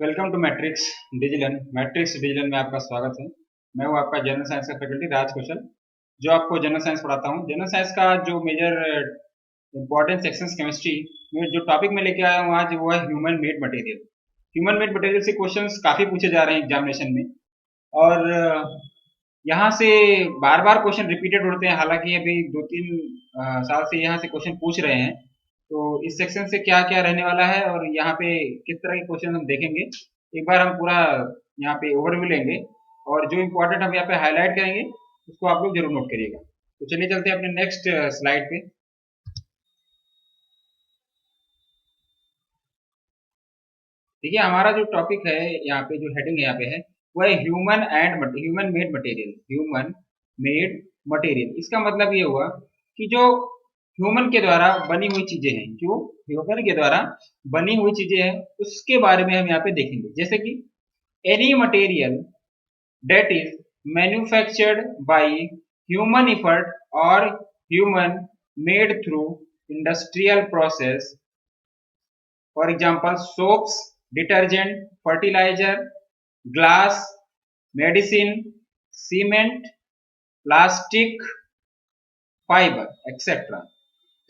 Welcome two matrix digital में आपका स्वागत है। मैं हूं आपका जनरल साइंस का फैकल्टी राज कौशल, जो आपको जनरल साइंस पढ़ाता हूं। जनरल साइंस का जो मेजर इंपॉर्टेंट सेक्शंस केमिस्ट्री में जो टॉपिक में लेके आया हूं आज वो है human made material. Human made material से क्वेश्चंस काफी पूछे जा रहे हैं एग्जामिनेशन में, और यहाँ से बार बार क्वेश्चन रिपीटेड होते हैं। हालांकि अभी 2-3 साल से यहाँ से क्वेश्चन पूछ रहे हैं, तो इस सेक्शन से क्या क्या रहने वाला है और यहाँ पे किस तरह के क्वेश्चन हम देखेंगे, एक बार हम पूरा यहाँ पे ओवरव्यू लेंगे और जो इम्पोर्टेंट हम यहाँ पे हाईलाइट करेंगे उसको आप लोग जरूर नोट करिएगा। तो चलिए चलते हैं अपने नेक्स्ट स्लाइड पे। देखिए हमारा जो टॉपिक है यहाँ पे, जो हेडिंग यहाँ पे है वो है human made material. Human made material, इसका मतलब ये हुआ कि जो ह्यूमन के द्वारा बनी हुई चीजें हैं, जो ह्यूमन के द्वारा बनी हुई चीजें हैं उसके बारे में हम यहाँ पे देखेंगे। जैसे कि any material that is manufactured by human effort or human made through industrial process, for example soaps, detergent, fertilizer, glass, medicine, cement, plastic, fibre etcetera.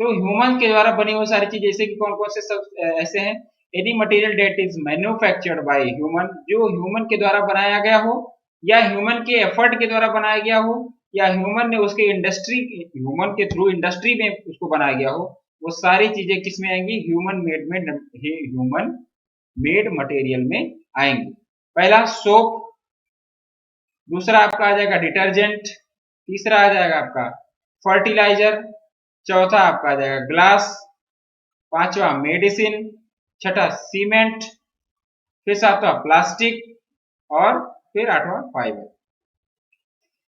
तो ह्यूमन के द्वारा बनी हुई सारी चीज, जैसे कि कौन कौन से सब ऐसे हैं। Any material that is manufactured by human, जो ह्यूमन के द्वारा बनाया गया हो या ह्यूमन के एफर्ट के द्वारा बनाया गया हो या ह्यूमन ने उसके ह्यूमन के थ्रू इंडस्ट्री में उसको बनाया गया हो, वो सारी चीजें किसमें आएंगी? ह्यूमन मेड मटेरियल में आएंगी। पहला सोप, दूसरा आपका आ जाएगा डिटर्जेंट, तीसरा आ जाएगा आपका फर्टिलाइजर, चौथा आपका आ जाएगा ग्लास, पांचवा मेडिसिन, छठा सीमेंट, फिर सातवां प्लास्टिक और फिर आठवां फाइबर।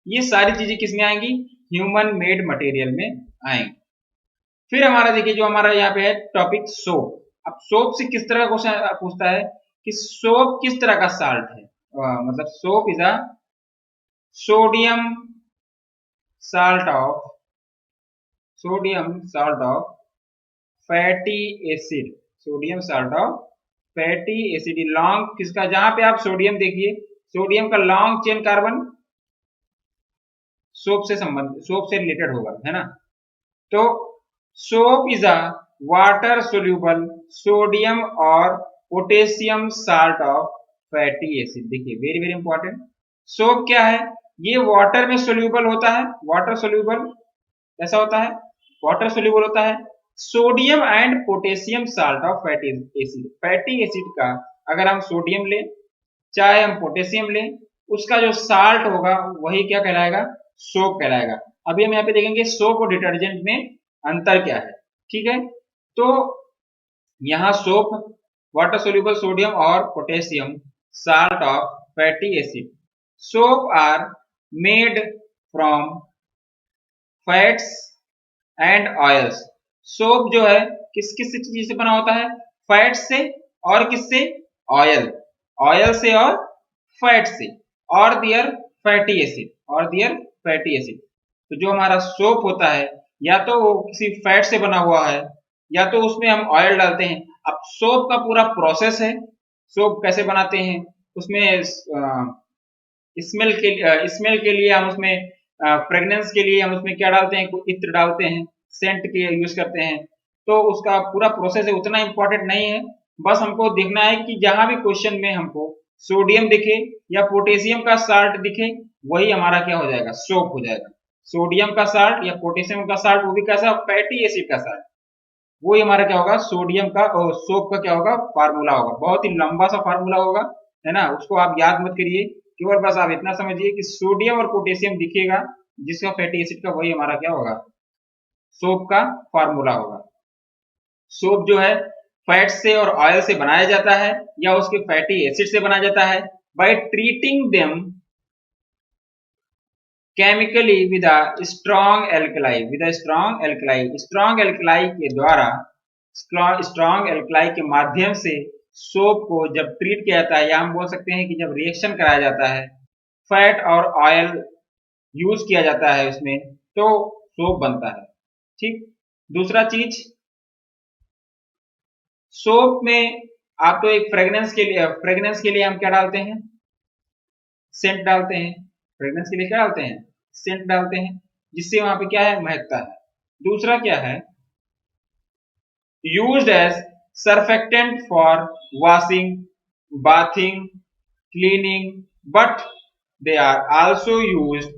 ये सारी चीजें किसमें आएंगी? ह्यूमन मेड मटेरियल में आएंगी। फिर हमारा देखिए जो हमारा यहाँ पे है टॉपिक सोप। अब सोप से किस तरह का क्वेश्चन पूछता है कि सोप किस तरह का साल्ट है। मतलब soap is a sodium salt of fatty acid. Sodium salt of fatty acid long किसका, जहां पे आप सोडियम देखिए, सोडियम का लॉन्ग चेन कार्बन सोप से रिलेटेड होगा, है ना। तो soap is a water soluble sodium और potassium salt of fatty acid. देखिए वेरी वेरी इंपॉर्टेंट, सोप क्या है? ये वाटर में सोल्यूबल होता है। वाटर सोल्यूबल कैसा होता है? वाटर सोल्यूबल होता है। Sodium and potassium salt of fatty acid. Fatty acid का अगर हम सोडियम लें चाहे हम पोटेशियम लें, उसका जो साल्ट होगा वही क्या कहलाएगा? सोप कहलाएगा। अभी हम यहाँ पे देखेंगे सोप और डिटर्जेंट में अंतर क्या है, ठीक है। तो यहाँ सोप वाटर सोल्यूबल सोडियम और potassium salt of fatty acid. Soap are made from fats and oils. Soap जो है किस किस चीज से बना होता है? फैट से और किससे? ऑयल। ऑयल से और फैट से, और दियर फैटी एसिड, तो जो हमारा सोप होता है या तो वो किसी फैट से बना हुआ है या तो उसमें हम ऑयल डालते हैं। अब सोप का पूरा प्रोसेस है, सोप कैसे बनाते हैं उसमें स्मेल के लिए हम उसमें, फ्रेगनेंस के लिए हम उसमें क्या डालते हैं? इत्र डालते हैं, सेंट के यूज करते हैं। तो उसका पूरा प्रोसेस है, उतना इंपॉर्टेंट नहीं है। बस हमको देखना है कि जहां भी क्वेश्चन में हमको सोडियम दिखे या पोटेशियम का साल्ट दिखे, वही हमारा क्या हो जाएगा? सोप हो जाएगा। सोडियम का साल्ट या पोटेशियम का साल्ट, वो भी कैसा? फैटी एसिड का साल्ट, वही हमारा क्या होगा? सोडियम का और सोप का क्या होगा? फार्मूला होगा। बहुत ही लंबा सा फार्मूला होगा, है ना। उसको आप याद मत करिए, केवल बस आप इतना समझिए कि सोडियम और पोटेशियम दिखेगा जिसका फैटी एसिड का, वही हमारा क्या होगा? सोप का फार्मूला होगा। सोप जो है फैट से और ऑयल से बनाया जाता है या उसके फैटी एसिड से बनाया जाता है by treating them chemically with a strong alkali. Strong alkali के द्वारा, स्ट्रॉन्ग एल्कलाई के माध्यम से सोप को जब ट्रीट किया जाता है, या हम बोल सकते हैं कि जब रिएक्शन कराया जाता है, फैट और ऑयल यूज किया जाता है उसमें, तो सोप बनता है, ठीक। दूसरा चीज, सोप में आप तो एक फ्रेग्रेंस के लिए हम क्या डालते हैं, सेंट डालते हैं। फ्रेग्रेंस के लिए क्या डालते हैं, सेंट डालते हैं, जिससे वहां पे क्या है, महकता है। दूसरा क्या है, used as surfactant for washing, bathing, cleaning, but they are also used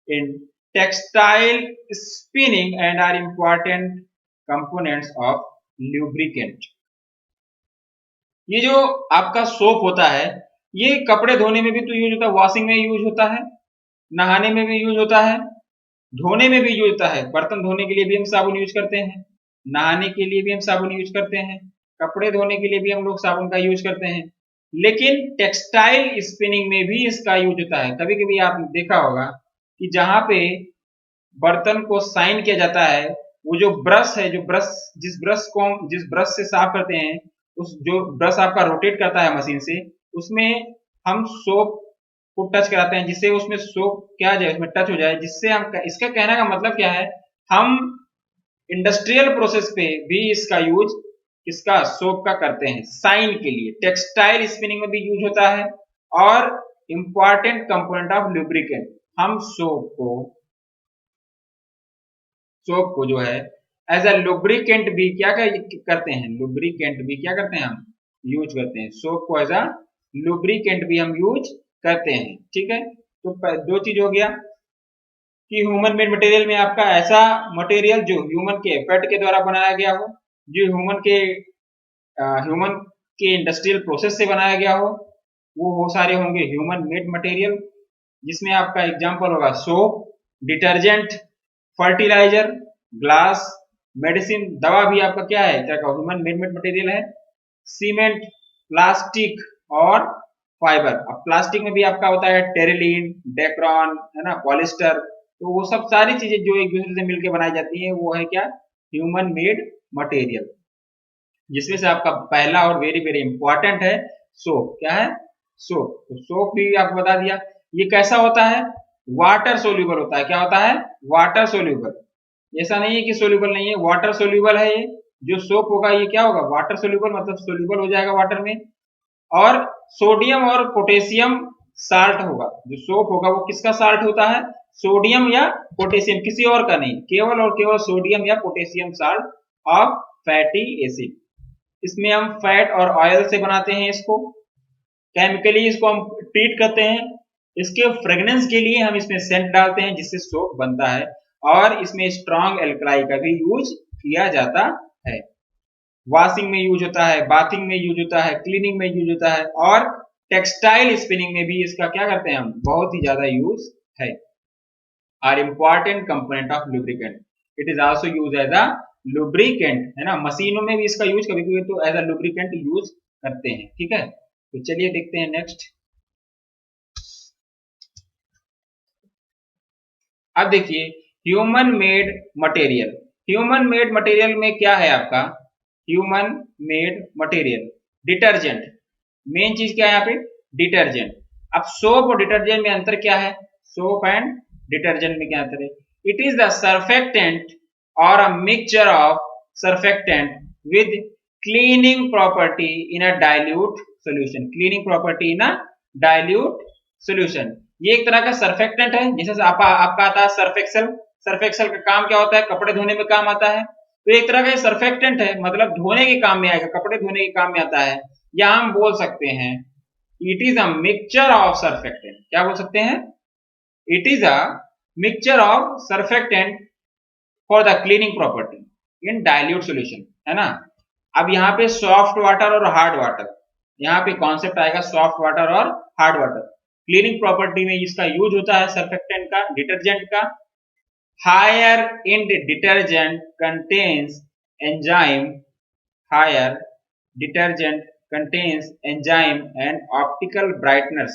in textile spinning and are important components of lubricant. ये जो आपका सोप होता है, ये कपड़े धोने में भी तो यूज होता है, वॉशिंग में यूज होता है, नहाने में भी यूज होता है, धोने में भी यूज होता है। बर्तन धोने के लिए भी हम साबुन यूज करते हैं, नहाने के लिए भी हम साबुन यूज करते हैं, कपड़े धोने के लिए भी हम लोग साबुन का यूज करते हैं। लेकिन टेक्सटाइल स्पिनिंग में भी इसका यूज होता है। कभी कभी आपने देखा होगा कि जहां पे बर्तन को साइन किया जाता है, वो जो ब्रश है, जो ब्रश जिस ब्रश से साफ करते हैं, उस जो ब्रश आपका रोटेट करता है मशीन से, उसमें हम सोप को टच कराते हैं, जिससे उसमें सोप क्या जाए, उसमें टच हो जाए, जिससे हम, इसका कहने का मतलब क्या है, हम इंडस्ट्रियल प्रोसेस पे भी इसका यूज किसका, सोप का करते हैं, साइन के लिए। टेक्सटाइल स्पिनिंग में भी यूज होता है, और इंपॉर्टेंट कंपोनेंट ऑफ लुब्रिकेंट, हम सोप को जो है एज अ लुब्रिकेंट भी क्या करते हैं, लुब्रिकेंट भी क्या करते हैं, हम यूज करते हैं। सोप को एज अ लुब्रिकेंट भी हम यूज करते हैं। ठीक है, तो दो चीज हो गया कि ह्यूमन मेड मटेरियल में आपका ऐसा मटेरियल जो ह्यूमन के एफर्ट के द्वारा बनाया गया हो, जो ह्यूमन के इंडस्ट्रियल प्रोसेस से बनाया गया हो, वो सारे होंगे ह्यूमन मेड मटेरियल, जिसमें आपका एग्जांपल होगा soap, detergent, fertiliser, glass, medicine, दवा भी आपका क्या है, क्या ह्यूमन मेड मटेरियल है, सीमेंट, प्लास्टिक और फाइबर। अब प्लास्टिक में भी आपका होता है टेरिलीन, डेक्रॉन, है ना, पॉलिस्टर, तो वो सब सारी चीजें जो एक दूसरे से मिलकर बनाई जाती है, वो है क्या, ह्यूमन मेड मटेरियल। जिसमें से आपका पहला और वेरी वेरी इंपॉर्टेंट है सोप। क्या है, सोप। तो सोप भी आपको बता दिया, ये कैसा होता है, वाटर सोल्यूबल होता है। क्या होता है, वाटर सोल्यूबल। ऐसा नहीं है कि सोल्यूबल नहीं है, वाटर सोल्यूबल है ये। जो सोप होगा ये क्या होगा, वाटर सोल्यूबल, मतलब सोल्यूबल हो जाएगा वाटर में। और सोडियम और पोटेशियम साल्ट होगा। जो सोप होगा वो किसका साल्ट होता है, सोडियम या पोटेशियम, किसी और का नहीं, केवल और केवल सोडियम या potassium salt of fatty acid. इसमें हम फैट और ऑयल से बनाते हैं इसको, केमिकली इसको हम ट्रीट करते हैं। इसके फ्रेग्रेंस के लिए हम इसमें सेंट डालते हैं, जिससे सोप बनता है। और इसमें स्ट्रॉन्ग एल्कलाई का भी यूज किया जाता है। वॉशिंग में यूज होता है, बाथिंग में यूज होता है, क्लीनिंग में यूज होता है, और टेक्सटाइल स्पिनिंग में भी इसका क्या करते हैं हम, बहुत ही ज्यादा यूज है। Are important component of lubricant, it is also use as a lubricant, है ना। मशीनों में भी इसका यूज कभी कभी तो एज अ लुब्रिकेंट यूज करते हैं। ठीक है, तो चलिए देखते हैं नेक्स्ट। अब देखिए human made material. Human made material में क्या है आपका, human made material, detergent. Main चीज क्या है यहाँ पे, डिटर्जेंट। अब सोप और डिटर्जेंट में अंतर क्या है, सोप एंड डिटर्जेंट में क्या अंतर है, इट इज द सर्फेक्टेंट और अ mixture of surfactant with cleaning property in a dilute solution. Cleaning property in a dilute solution, ये एक तरह का सर्फेक्टेंट है। जैसे आपका आता है सर्फ एक्सेल। सर्फ एक्सेल का काम क्या होता है, कपड़े धोने में काम आता है, तो एक तरह का सर्फेक्टेंट है, मतलब धोने के काम में आएगा, कपड़े धोने के काम में आता है। या हम बोल सकते हैं it is a mixture of surfactant. क्या बोल सकते हैं, it is a mixture of surfactant for the cleaning property in dilute solution, है ना। अब यहाँ पे सॉफ्ट वाटर और हार्ड वाटर, यहाँ पे कॉन्सेप्ट आएगा सॉफ्ट वाटर और हार्ड वाटर। क्लीनिंग प्रॉपर्टी में इसका यूज होता है सर्फेक्टेंट का, डिटर्जेंट का। Higher in detergent contains enzyme, higher detergent contains enzyme and optical brighteners.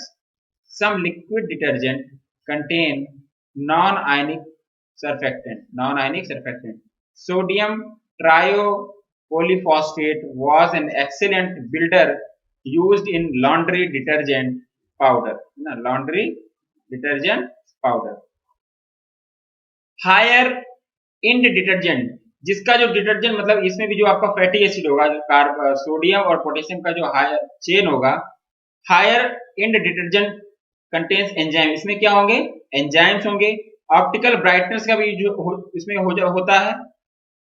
Some liquid detergent contain non-ionic surfactant. Sodium triopolyphosphate was an excellent builder used in laundry detergent powder. Laundry detergent powder. Higher in detergent जिसका जो detergent मतलब इसमें भी जो आपका fatty acid होगा, जो sodium और पोटेशियम का जो हायर चेन होगा, higher and detergent contains enzyme, इसमें क्या होंगे, एंजाइम्स होंगे। ऑप्टिकल ब्राइटनेस का भी जो इसमें होता है।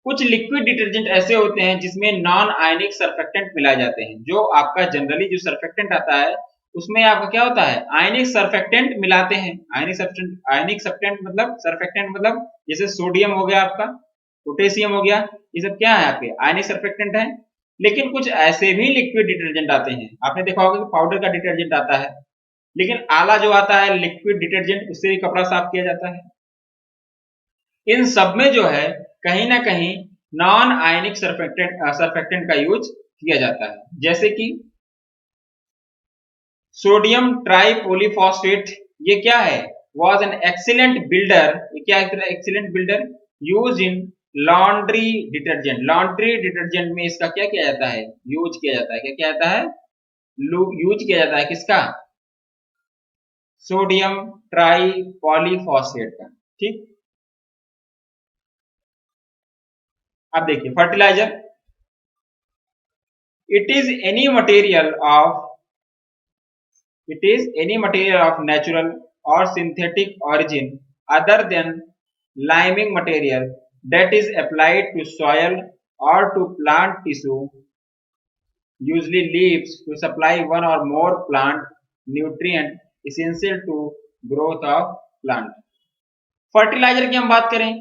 कुछ लिक्विड डिटर्जेंट ऐसे होते हैं जिसमें नॉन आयनिक सर्फेक्टेंट मिलाए जाते हैं। जो आपका जनरली जो सर्फेक्टेंट आता है उसमें आपका क्या होता है, आयनिक सर्फेक्टेंट मिलाते हैं। आयनिक सर्फेक्टेंट मतलब सर्फेक्टेंट मतलब जैसे सोडियम हो गया आपका, पोटेशियम हो गया, ये सब क्या है आपके आयनिक सर्फेक्टेंट है। लेकिन कुछ ऐसे भी लिक्विड डिटर्जेंट आते हैं, आपने देखा होगा कि पाउडर का डिटर्जेंट आता है, लेकिन आला जो आता है लिक्विड डिटर्जेंट, उससे भी कपड़ा साफ किया जाता है। इन सब में जो है कहीं ना कहीं नॉन आयनिक सर्फेक्टेंट का यूज किया जाता है। जैसे कि सोडियम ट्राइपोलीफॉस्फेट, ये क्या है, वॉज एन एक्सीलेंट बिल्डर, ये क्या excellent builder, use in laundry detergent. Laundry detergent में इसका क्या किया जाता है, यूज किया जाता है, क्या किया जाता है, यूज किया जाता है किसका, सोडियम ट्राइपॉलीफॉस्फेट का। ठीक, अब देखिए fertiliser, it is any material of it is any material of natural or synthetic origin other than liming material that is applied to soil or to plant tissue, usually leaves, to supply one or more plant nutrient essential to growth of plant। Fertiliser की हम बात करें,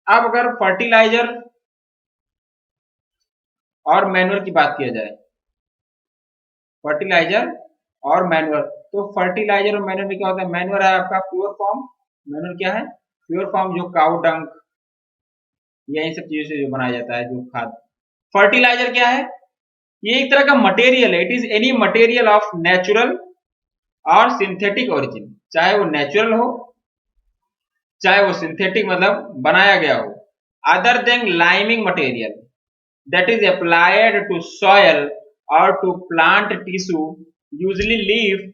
अब अगर fertiliser और manure की बात किया जाए, फर्टिलाइजर और मैन्योर, तो फर्टिलाइजर और मैन्योर में क्या होता है, मैन्योर है आपका प्योर फॉर्म, मैन्योर क्या है, प्योर फॉर्म, जो काउ डंग या इन सब चीजों से जो बनाया जाता है जो खाद। फर्टिलाइजर क्या है, ये एक तरह का मटेरियल है, it is any material of natural और सिंथेटिक ओरिजिन, चाहे वो नेचुरल हो चाहे वो सिंथेटिक मतलब बनाया गया हो, other than liming material that is applied to soil or to plant tissue, usually leaf,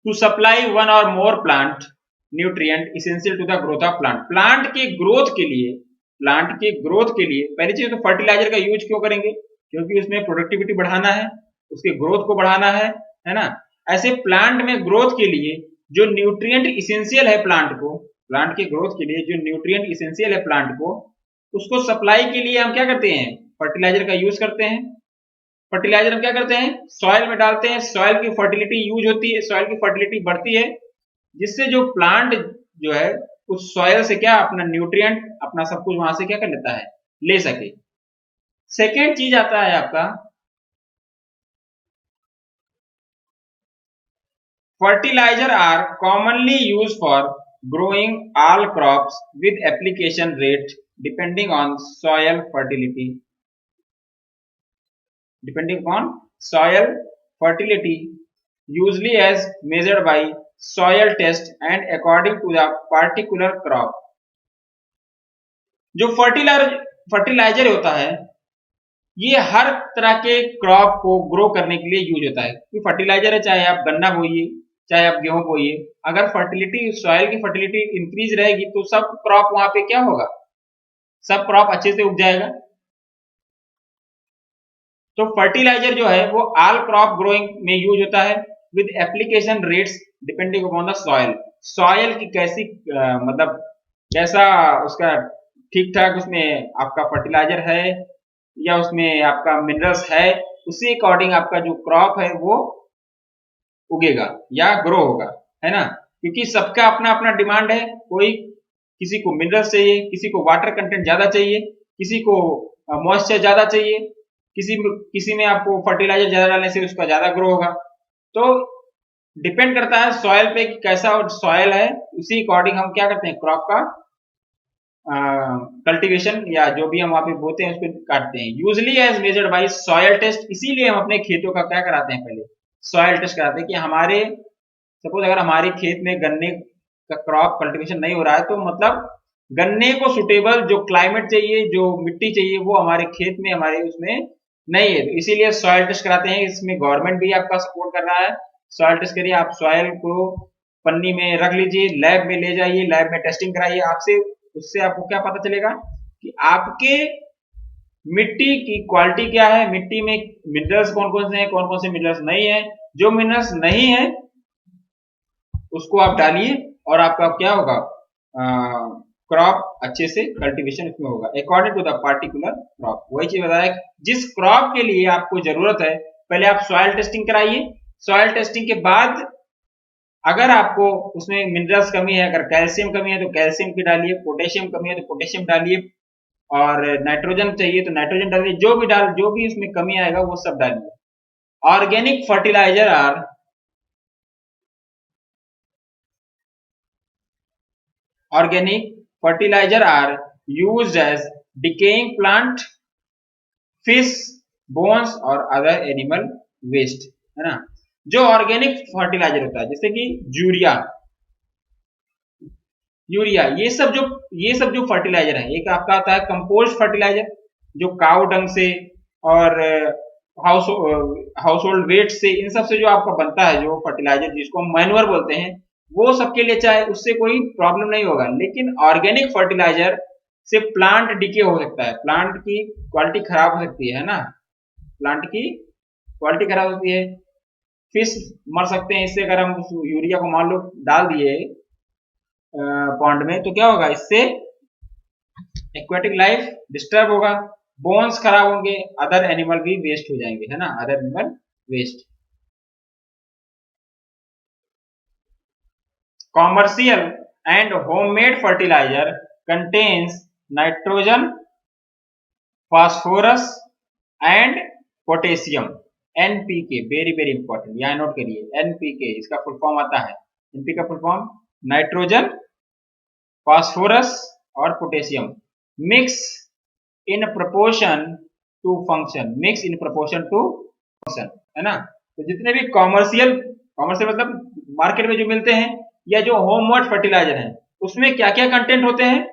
to supply one or more plant nutrient essential to the growth of plant। Plant के growth के लिए, plant के growth के लिए पहली चीज तो fertiliser का यूज क्यों करेंगे, क्योंकि उसमें प्रोडक्टिविटी बढ़ाना है, उसके ग्रोथ को बढ़ाना है ना। ऐसे प्लांट में ग्रोथ के लिए जो न्यूट्रिएंट इसेंशियल है प्लांट को, प्लांट के ग्रोथ के लिए जो न्यूट्रिएंट इसेंशियल है प्लांट को, उसको सप्लाई के लिए हम क्या करते हैं, फर्टिलाइजर का यूज करते हैं। फर्टिलाइजर हम क्या करते हैं, सॉइल में डालते हैं, सॉइल की फर्टिलिटी यूज होती है, सॉइल की फर्टिलिटी बढ़ती है, जिससे जो प्लांट जो है उस सॉइल से क्या अपना न्यूट्रिएंट अपना सब कुछ वहां से क्या कर लेता है, ले सके। सेकेंड चीज आता है आपका fertiliser are commonly use for growing all crops with application rate depending on soil fertility, depending upon soil fertility, usually as measured by soil test and according to the particular crop। जो fertiliser होता है ये हर तरह के crop को grow करने के लिए यूज होता है। कि फर्टिलाइजर है, चाहे आप गन्ना बोइए चाहे आप गेहूं बोइए, अगर फर्टिलिटी सॉइल की फर्टिलिटी इंक्रीज रहेगी तो सब क्रॉप वहां पे क्या होगा, सब क्रॉप अच्छे से उग जाएगा। तो फर्टिलाइजर जो है वो ऑल क्रॉप ग्रोइंग में यूज होता है with application rates depending upon the soil. Soil की कैसी मतलब कैसा उसका ठीक ठाक उसमें आपका फर्टिलाइजर है या उसमें आपका मिनरल्स है, उसी अकॉर्डिंग आपका जो क्रॉप है वो उगेगा या ग्रो होगा, है ना। क्योंकि सबका अपना अपना डिमांड है, कोई किसी को मिनरल्स चाहिए, किसी को वाटर कंटेंट ज्यादा चाहिए, किसी को मॉइस्चर ज्यादा चाहिए, किसी में आपको फर्टिलाइजर ज्यादा डालने से उसका ज्यादा ग्रो होगा। तो डिपेंड करता है सॉइल पे कि कैसा सॉइल है, उसी अकॉर्डिंग हम क्या करते हैं क्रॉप का कल्टीवेशन या जो भी हम वहां पे बोते हैं उसको काटते हैं। Usually as measured by soil test, इसीलिए हम अपने खेतों का क्या कराते हैं, पहले सॉइल टेस्ट कराते हैं कि हमारे सपोज अगर हमारे खेत में गन्ने का क्रॉप कल्टीवेशन नहीं हो रहा है तो मतलब गन्ने को सुटेबल जो क्लाइमेट चाहिए, जो मिट्टी चाहिए वो हमारे खेत में हमारे उसमें नहीं है, तो इसीलिए सॉइल टेस्ट कराते हैं। इसमें गवर्नमेंट भी आपका सपोर्ट कर रहा है, सॉइल टेस्ट करिए, आप सॉइल को पन्नी में रख लीजिए, लैब में ले जाइए, लैब में टेस्टिंग कराइए, आपसे उससे आपको क्या पता चलेगा कि आपके मिट्टी की क्वालिटी क्या है, मिट्टी में मिनरल्स कौन कौन से हैं, कौन कौन से मिनरल्स नहीं है। जो मिनरल्स नहीं है उसको आप डालिए और आपका क्या होगा, क्रॉप अच्छे से कल्टीवेशन इसमें होगा according to the particular crop. वही चीज बताया जिस क्रॉप के लिए आपको जरूरत है, पहले आप सॉइल टेस्टिंग कराइए। सॉइल टेस्टिंग के बाद अगर आपको उसमें मिनरल्स कमी है, अगर कैल्शियम कमी है तो कैल्शियम की डालिए, पोटेशियम कमी है तो पोटेशियम डालिए, और नाइट्रोजन चाहिए तो नाइट्रोजन डालिए। जो भी उसमें कमी आएगा वो सब डालिए। Organic fertiliser are Organic fertilizer are used as decaying plant, fish bones और other animal waste, है ना। जो ऑर्गेनिक फर्टिलाइजर होता है जैसे कि यूरिया, ये सब जो फर्टिलाइजर है, एक आपका आता है कंपोस्ट फर्टिलाइजर जो काउ डंग से और हाउस हाउस होल्ड वेस्ट से, इन सब से जो आपका बनता है जो फर्टिलाइजर जिसको हम मैन्योर बोलते हैं, वो सबके लिए चाहे उससे कोई प्रॉब्लम नहीं होगा। लेकिन ऑर्गेनिक फर्टिलाइजर से प्लांट डिके हो सकता है, प्लांट की क्वालिटी खराब हो सकती है ना, प्लांट की क्वालिटी खराब होती है, फिश मर सकते हैं इससे। अगर हम उस यूरिया को मान लो डाल दिए पॉन्ड में तो क्या होगा, इससे एक्वेटिक लाइफ डिस्टर्ब होगा, बोन्स खराब होंगे, अदर एनिमल भी वेस्ट हो जाएंगे, है ना, other animal waste. Commercial and homemade fertilizer contains nitrogen, phosphorus and potassium, NPK, very very important, यहाँ नोट करिए, NPK इसका फुल फॉर्म आता है, NPK का फुल फॉर्म नाइट्रोजन, फास्फोरस और potassium, mix in proportion to function, mix in proportion to function, है ना। तो जितने भी कॉमर्शियल कॉमर्शियल मतलब मार्केट में जो मिलते हैं या जो होममेड फर्टिलाइजर है उसमें क्या क्या कंटेंट होते हैं,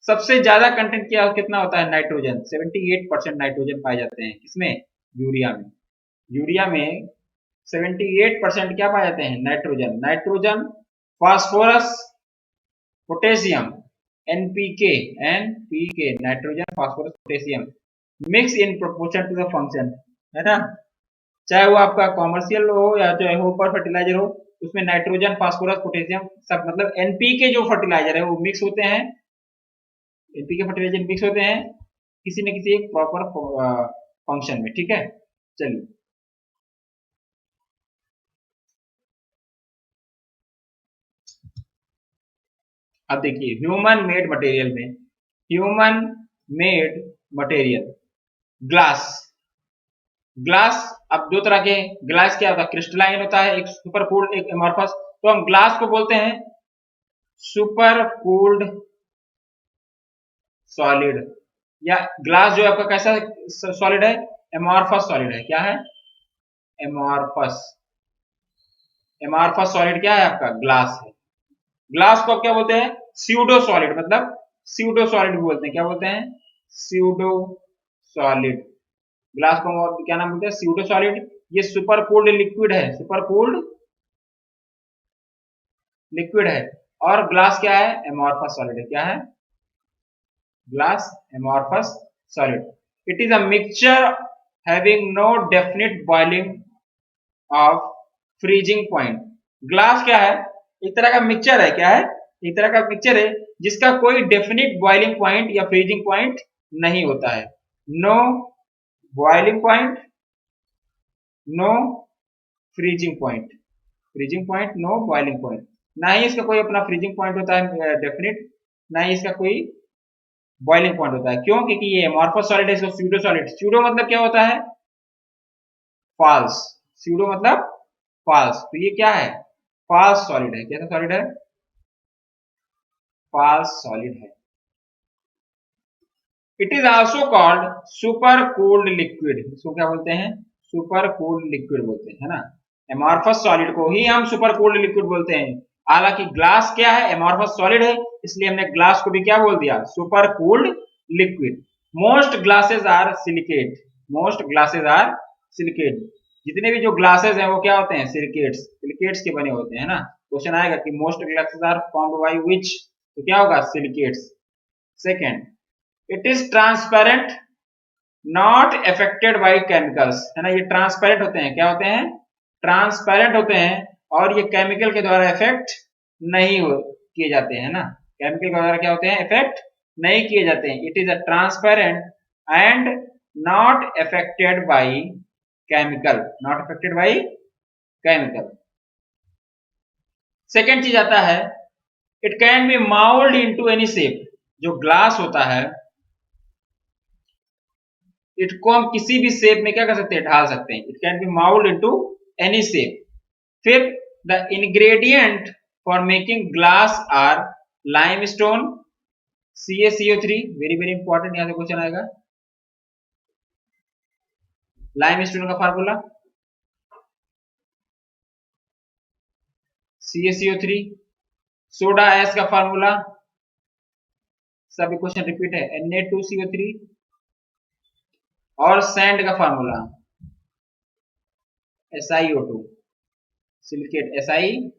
सबसे ज्यादा कंटेंट क्या कितना होता है, नाइट्रोजन, 78% नाइट्रोजन पाए जाते हैं किसमें, यूरिया में। यूरिया में 78% क्या पाए जाते हैं, nitrogen, nitrogen, phosphorus, potassium, NPK, NPK nitrogen phosphorus potassium, mix in proportion to the function, है ना। चाहे वो आपका कॉमर्शियल हो या चाहे हो पर फर्टिलाइजर हो, उसमें नाइट्रोजन फास्फोरस पोटेशियम सब मतलब एनपीके जो फर्टिलाइजर है वो मिक्स होते हैं, एनपीके फर्टिलाइजर मिक्स होते हैं किसी न किसी एक प्रॉपर फंक्शन में, ठीक है। चलिए अब देखिए ह्यूमन मेड मटेरियल में, human made material, glass, glass अब दो तरह के, ग्लास क्या होता है, क्रिस्टलाइन होता है, एक सुपर कूल्ड एक एमॉर्फस। तो हम ग्लास को बोलते हैं सुपर कूल्ड सॉलिड, या ग्लास जो आपका कैसा सॉलिड है, एमॉर्फस सॉलिड है, क्या है, एमॉर्फस, एमॉर्फस सॉलिड क्या है आपका, ग्लास है। ग्लास को आप क्या बोलते हैं, स्यूडो सॉलिड, मतलब स्यूडो सॉलिड भी बोलते हैं, क्या बोलते हैं, स्यूडो सॉलिड। ग्लास को क्या नाम बोलते हैं, स्यूडो सॉलिड। ये सुपर कूल्ड लिक्विड है, सुपर कूल्ड लिक्विड है। और ग्लास क्या है, एमॉर्फस सॉलिड है, क्या है, glass amorphous solid. It is a mixture having no definite boiling of freezing point. Glass क्या है, एक तरह का मिक्सचर है, क्या है, एक तरह का मिक्सचर है जिसका कोई डेफिनिट बॉइलिंग पॉइंट या फ्रीजिंग पॉइंट नहीं होता है। No boiling point, no freezing point, freezing point, no boiling point, ना ही इसका कोई अपना फ्रीजिंग पॉइंट होता है डेफिनिट, ना ही इसका कोई बॉइलिंग पॉइंट होता है। क्यों, क्योंकि ये अमॉर्फस सॉलिड है, इसको स्यूडो सॉलिड, स्यूडो मतलब क्या होता है, फॉल्स, स्यूडो मतलब फॉल्स, तो ये क्या है, फॉल्स सॉलिड है, कैसा सॉलिड है, फॉल्स सॉलिड है। It is also called super cooled liquid, इसको क्या बोलते हैं, सुपर कूल्ड लिक्विड बोलते हैं, है ना। एमॉर्फस सॉलिड को ही हम सुपर कूल्ड लिक्विड बोलते हैं। हालांकि ग्लास क्या है, एमॉर्फस सॉलिड है, इसलिए हमने ग्लास को भी क्या बोल दिया, super cooled liquid. Most glasses are silicate, most glasses are silicate, जितने भी जो ग्लासेस हैं वो क्या होते हैं, सिलिकेट्स, सिलिकेट्स के बने होते हैं, है ना। क्वेश्चन आएगा कि most glasses are formed by which, तो क्या होगा, silicates. Second, it is transparent not affected by chemicals, है ना। ये ट्रांसपेरेंट होते हैं, क्या होते हैं, ट्रांसपेरेंट होते हैं, और ये केमिकल के द्वारा इफेक्ट नहीं किए जाते हैं ना। केमिकल के द्वारा क्या होते हैं, इफेक्ट नहीं किए जाते हैं। It is a transparent and not affected by chemical, not affected by chemical. Second चीज आता है, it can be mould into any shape. जो ग्लास होता है इसको हम किसी भी शेप में क्या कर सकते हैं, ढाल सकते हैं। It can be mould into any shape. फिर the ingredient for making glass are limestone, CaCO3, very very important, यहां से क्वेश्चन आएगा। लाइमस्टोन का फार्मूला CaCO3, सोडा एस का फार्मूला, सभी क्वेश्चन रिपीट है, Na2CO3, और सैंड का फार्मूला SiO2, सिलिकेट SiO2।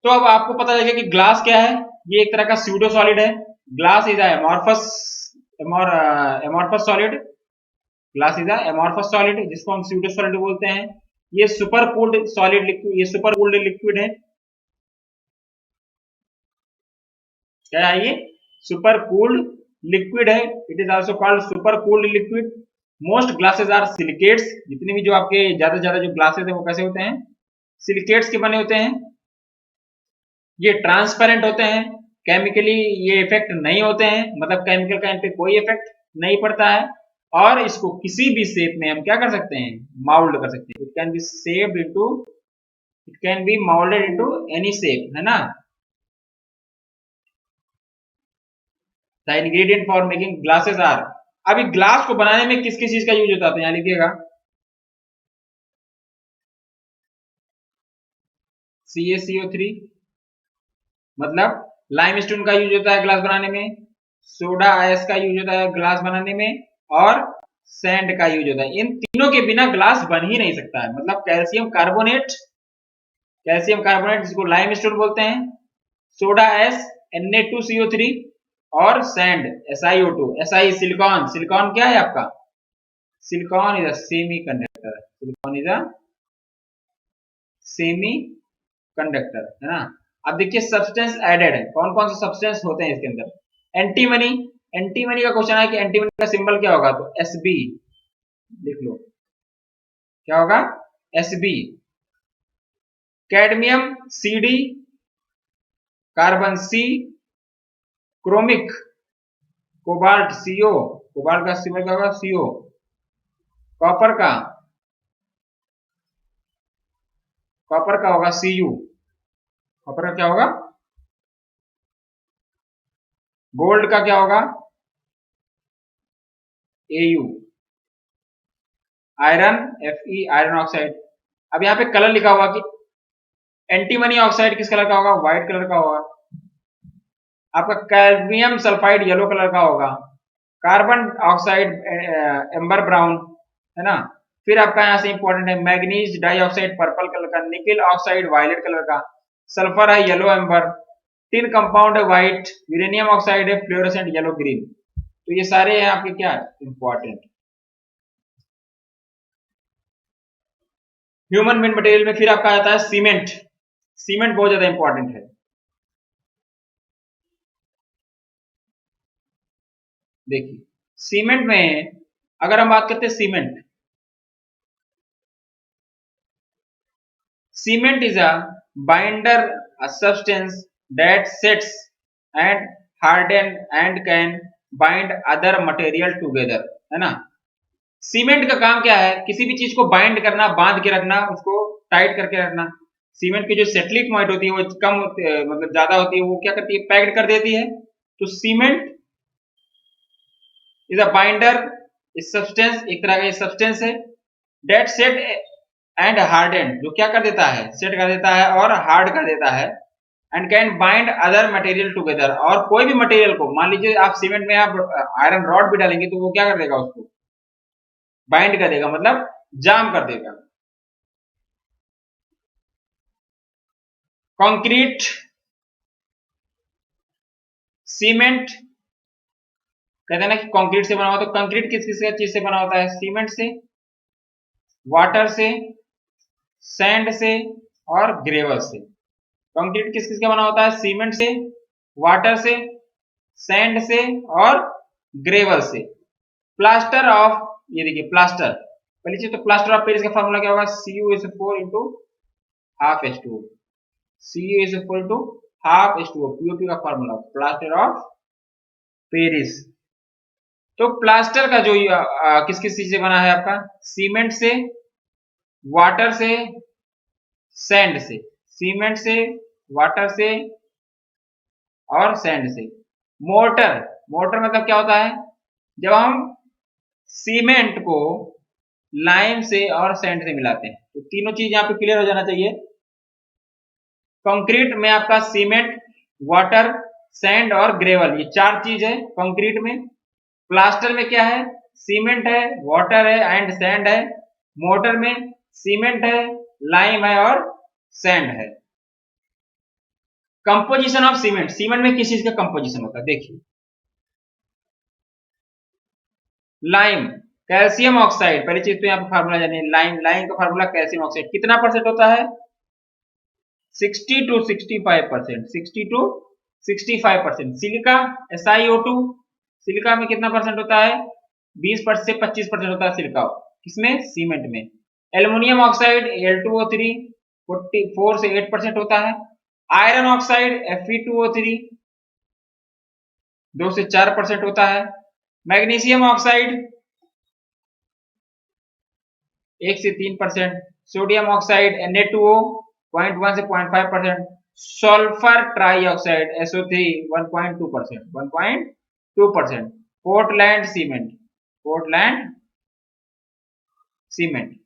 तो अब आपको पता चलेगा कि ग्लास क्या है। ये एक तरह का स्यूडो सॉलिड है। Glass is amorphous solid, glass is amorphous solid, जिसको हम स्यूडो सॉलिड बोलते हैं। ये सुपर कूल्ड सॉलिड लिक्विड, ये सुपर कूल्ड लिक्विड है। क्या है ये, सुपर कूल्ड लिक्विड है। It is also called super cooled liquid. Most glasses are silicates, जितने भी जो आपके ज्यादा से ज्यादा जो ग्लासेस है वो कैसे होते हैं, सिलिकेट्स के बने होते हैं। ये ट्रांसपेरेंट होते हैं, केमिकली ये इफेक्ट नहीं होते हैं, मतलब केमिकल का इन पे कोई इफेक्ट नहीं पड़ता है। और इसको किसी भी शेप में हम क्या कर सकते हैं, माउल्ड कर सकते हैं। It can be shaped into, it can be moulded into any shape, है ना। The ingredient for making glasses are, अभी ग्लास को बनाने में किस किस चीज का यूज होता है, यहाँ लिखिएगा। CaCO3, मतलब लाइमस्टोन का यूज होता है ग्लास बनाने में, सोडा एस का यूज होता है ग्लास बनाने में, और सैंड का यूज होता है। इन तीनों के बिना ग्लास बन ही नहीं सकता है। मतलब कैल्शियम कार्बोनेट, कैल्शियम कार्बोनेट जिसको लाइमस्टोन बोलते हैं, सोडा एस Na2CO3, और sand SiO2। Si silicon, silicon क्या है आपका, silicon is a semi conductor, silicon is a semi conductor, है ना। अब देखिए सब्सटेंस एडेड है, कौन कौन से सब्सटेंस होते हैं इसके अंदर। एंटीमनी, एंटीमनी का क्वेश्चन है कि एंटीमनी का सिंबल क्या होगा, तो Sb लिख लो, क्या होगा, Sb। Cadmium Cd, carbon C, chromic cobalt CO, cobalt का सिंबल क्या होगा, CO। कॉपर का, कॉपर का होगा Cu, कॉपर का क्या होगा, गोल्ड का क्या होगा, Au। Iron Fe, iron oxide. अब यहाँ पे कलर लिखा हुआ कि एंटीमनी ऑक्साइड किस कलर का होगा, व्हाइट कलर का होगा। आपका कैडमियम सल्फाइड येलो कलर का होगा। कार्बन ऑक्साइड एम्बर ब्राउन, है ना। फिर आपका यहाँ से इंपॉर्टेंट है मैग्नीज डाइऑक्साइड पर्पल कलर का, निकल ऑक्साइड वायलेट कलर का, सल्फर है येलो एम्बर, टिन कंपाउंड है व्हाइट, यूरेनियम ऑक्साइड है फ्लोरोसेंट येलो ग्रीन। तो ये सारे हैं आपके क्या इंपॉर्टेंट। ह्यूमन मेड मटेरियल में फिर आपका आता है सीमेंट। सीमेंट बहुत ज्यादा इंपॉर्टेंट है। देखिए सीमेंट में अगर हम बात करते हैं cement, cement is a binder, a substance that sets and harden and can bind other material together, है ना। सीमेंट का काम क्या है, किसी भी चीज को बाइंड करना, बांध के रखना, उसको टाइट करके रखना। सीमेंट की जो सेटलिक पॉइंट होती है वो कम मतलब ज्यादा होती है, वो क्या करती है, पैक्ड कर देती है। तो सीमेंट इज अ बाइंडर, इस सब्सटेंस एक तरह का ये सब्सटेंस है, डेट सेट एंड हार्डेंड, जो क्या कर देता है, सेट कर देता है और हार्ड कर देता है, and can bind other material together, और कोई भी मटेरियल को, मान लीजिए आप सीमेंट में आप आयरन रॉड भी डालेंगे तो वो क्या कर देगा, उसको बाइंड कर देगा, मतलब जाम कर देगा। कंक्रीट सीमेंट कहते हैं ना कि कंक्रीट से बना हुआ, तो कंक्रीट किस किस चीज से बना होता है? सीमेंट से, वाटर से, सैंड से और ग्रेवल से। कंक्रीट किस किस का बना होता है? सीमेंट से, वाटर से, सैंड से और ग्रेवल से। प्लास्टर ऑफ, ये देखिए प्लास्टर, पहली चीज तो प्लास्टर ऑफ पेरिस का फॉर्मूला क्या होगा? CuSO4 into half H2O। CuSO4 into half H2O, POP का फॉर्मूला, प्लास्टर ऑफ पेरिस। तो प्लास्टर का जो किस किस चीज से बना है आपका? सीमेंट से, वाटर से, सैंड से। सीमेंट से, वाटर से और सैंड से। मोर्टर, मोर्टर मतलब क्या होता है? जब हम सीमेंट को लाइम से और सैंड से मिलाते हैं, तो तीनों चीज यहाँ पे क्लियर हो जाना चाहिए। कंक्रीट में आपका सीमेंट, वाटर, सैंड और ग्रेवल, ये चार चीज है कंक्रीट में। प्लास्टर में क्या है? सीमेंट है, वाटर है एंड सैंड है। मोर्टर में सीमेंट है, लाइम है और सैंड है। कंपोजिशन ऑफ सीमेंट, सीमेंट में किस चीज का कंपोजिशन होता है? देखिए, लाइम, कैल्शियम ऑक्साइड, पहली चीज तो यहाँ पे फार्मूला जानिए, लाइम, लाइम का फार्मूला कैल्शियम ऑक्साइड, कितना परसेंट होता है? 60 to 65%, 60 to 65%। Silica, SiO2, silica में कितना परसेंट होता है? 20% से 25% होता है सिलिका, किसमें? सीमेंट में। एल्युमिनियम ऑक्साइड Al2O3 44 से 8% होता है। आयरन ऑक्साइड Fe2O3 2 से 4% होता है। मैग्नीशियम ऑक्साइड 1 से 3%। सोडियम ऑक्साइड Na2O 0.1 से 0.5%। Sulphur trioxide SO3 1.2%, 1.2%। Portland cement, Portland cement,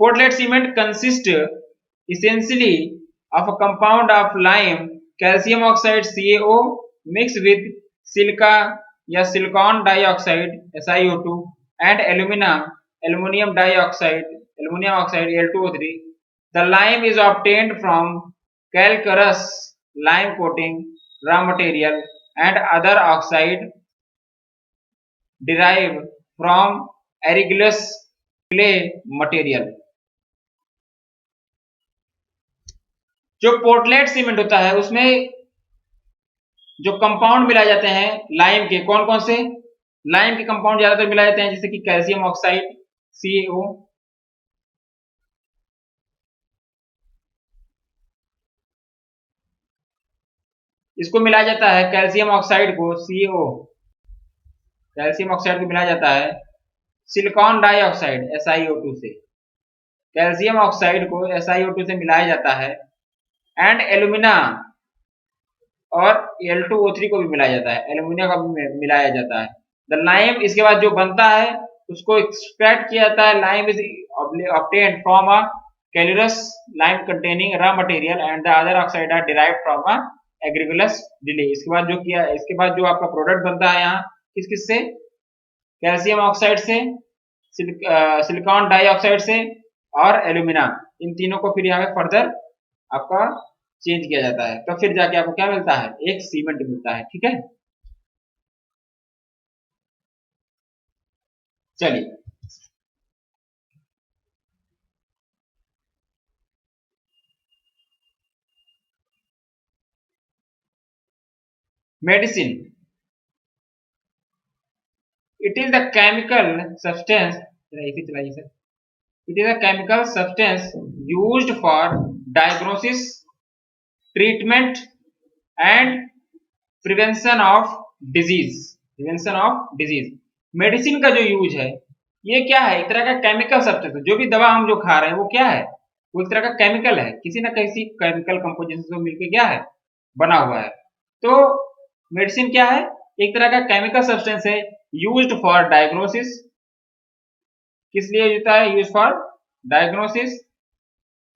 Portland cement consists essentially of a compound of lime, calcium oxide CaO mixed with silica या silicon dioxide SiO2 and aluminum dioxide, aluminum oxide Al2O3. The lime is obtained from calcareous lime coating raw material and other oxide derived from aerigelous clay material. जो Portland cement होता है उसमें जो compound मिलाए जाते हैं lime के, कौन कौन से? लाइम के कंपाउंड ज्यादातर मिलाए जाते हैं, जैसे कि कैल्शियम ऑक्साइड CaO, इसको मिलाया जाता है कैल्शियम ऑक्साइड को CaO, कैल्शियम ऑक्साइड को मिलाया जाता है सिलिकॉन डाइऑक्साइड SiO2 से, कैल्शियम ऑक्साइड को SiO2 से मिलाया जाता है एंड एल्यूमिना और Al2O3 को भी मिलाया जाता है, एल्यूमिनियम का भी मिलाया जाता है। द लाइम, इसके बाद जो बनता है उसको एक्सट्रैक्ट किया जाता है। Lime is obtained from a calcareous lime containing raw material and the other oxide are derived from a argillaceous delay. इसके बाद जो किया, इसके बाद जो आपका प्रोडक्ट बनता है यहाँ किस किस से? कैल्शियम ऑक्साइड से, सिलिकॉन डाइऑक्साइड से और एल्यूमिना, इन तीनों को फिर यहाँ पे फर्दर आपका चेंज किया जाता है, तो फिर जाके आपको क्या मिलता है? एक सीमेंट मिलता है। ठीक है, चलिए medicine, it is the chemical substance, इसे चलाइए sir. It is a chemical substance used for diagnosis, treatment and prevention of disease, prevention of disease. Medicine का जो यूज है ये क्या है? एक तरह का केमिकल सब्सटेंस है। जो भी दवा हम जो खा रहे हैं वो क्या है? वो एक तरह का केमिकल है, किसी ना किसी केमिकल कंपोजिशन से मिलकर क्या है? बना हुआ है। तो मेडिसिन क्या है? एक तरह का केमिकल सब्सटेंस है यूज्ड फॉर डायग्नोसिस, किस लिए होता है? यूज फॉर डायग्नोसिस,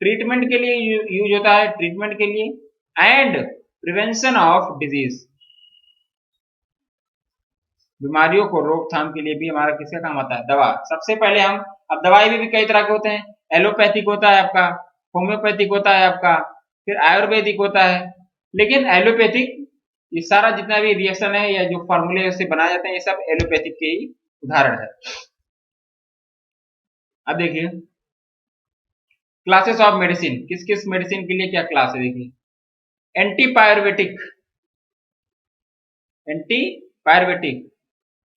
ट्रीटमेंट के लिए यूज होता है, ट्रीटमेंट के लिए, एंड प्रिवेंशन ऑफ डिजीज, बीमारियों को रोकथाम के लिए भी हमारा किसका काम आता है? दवा। सबसे पहले हम, अब दवाई भी कई तरह के होते हैं, एलोपैथिक होता है आपका, होम्योपैथिक होता है आपका, फिर आयुर्वेदिक होता है, लेकिन एलोपैथिक ये सारा जितना भी रिएक्शन है या जो फॉर्मूले से बनाए जाते हैं ये सब एलोपैथिक के ही उदाहरण है। अब देखिए क्लासेस ऑफ मेडिसिन, किस किस मेडिसिन के लिए क्या क्लास है देखिए। एंटीपायरेटिक, एंटीपायरेटिक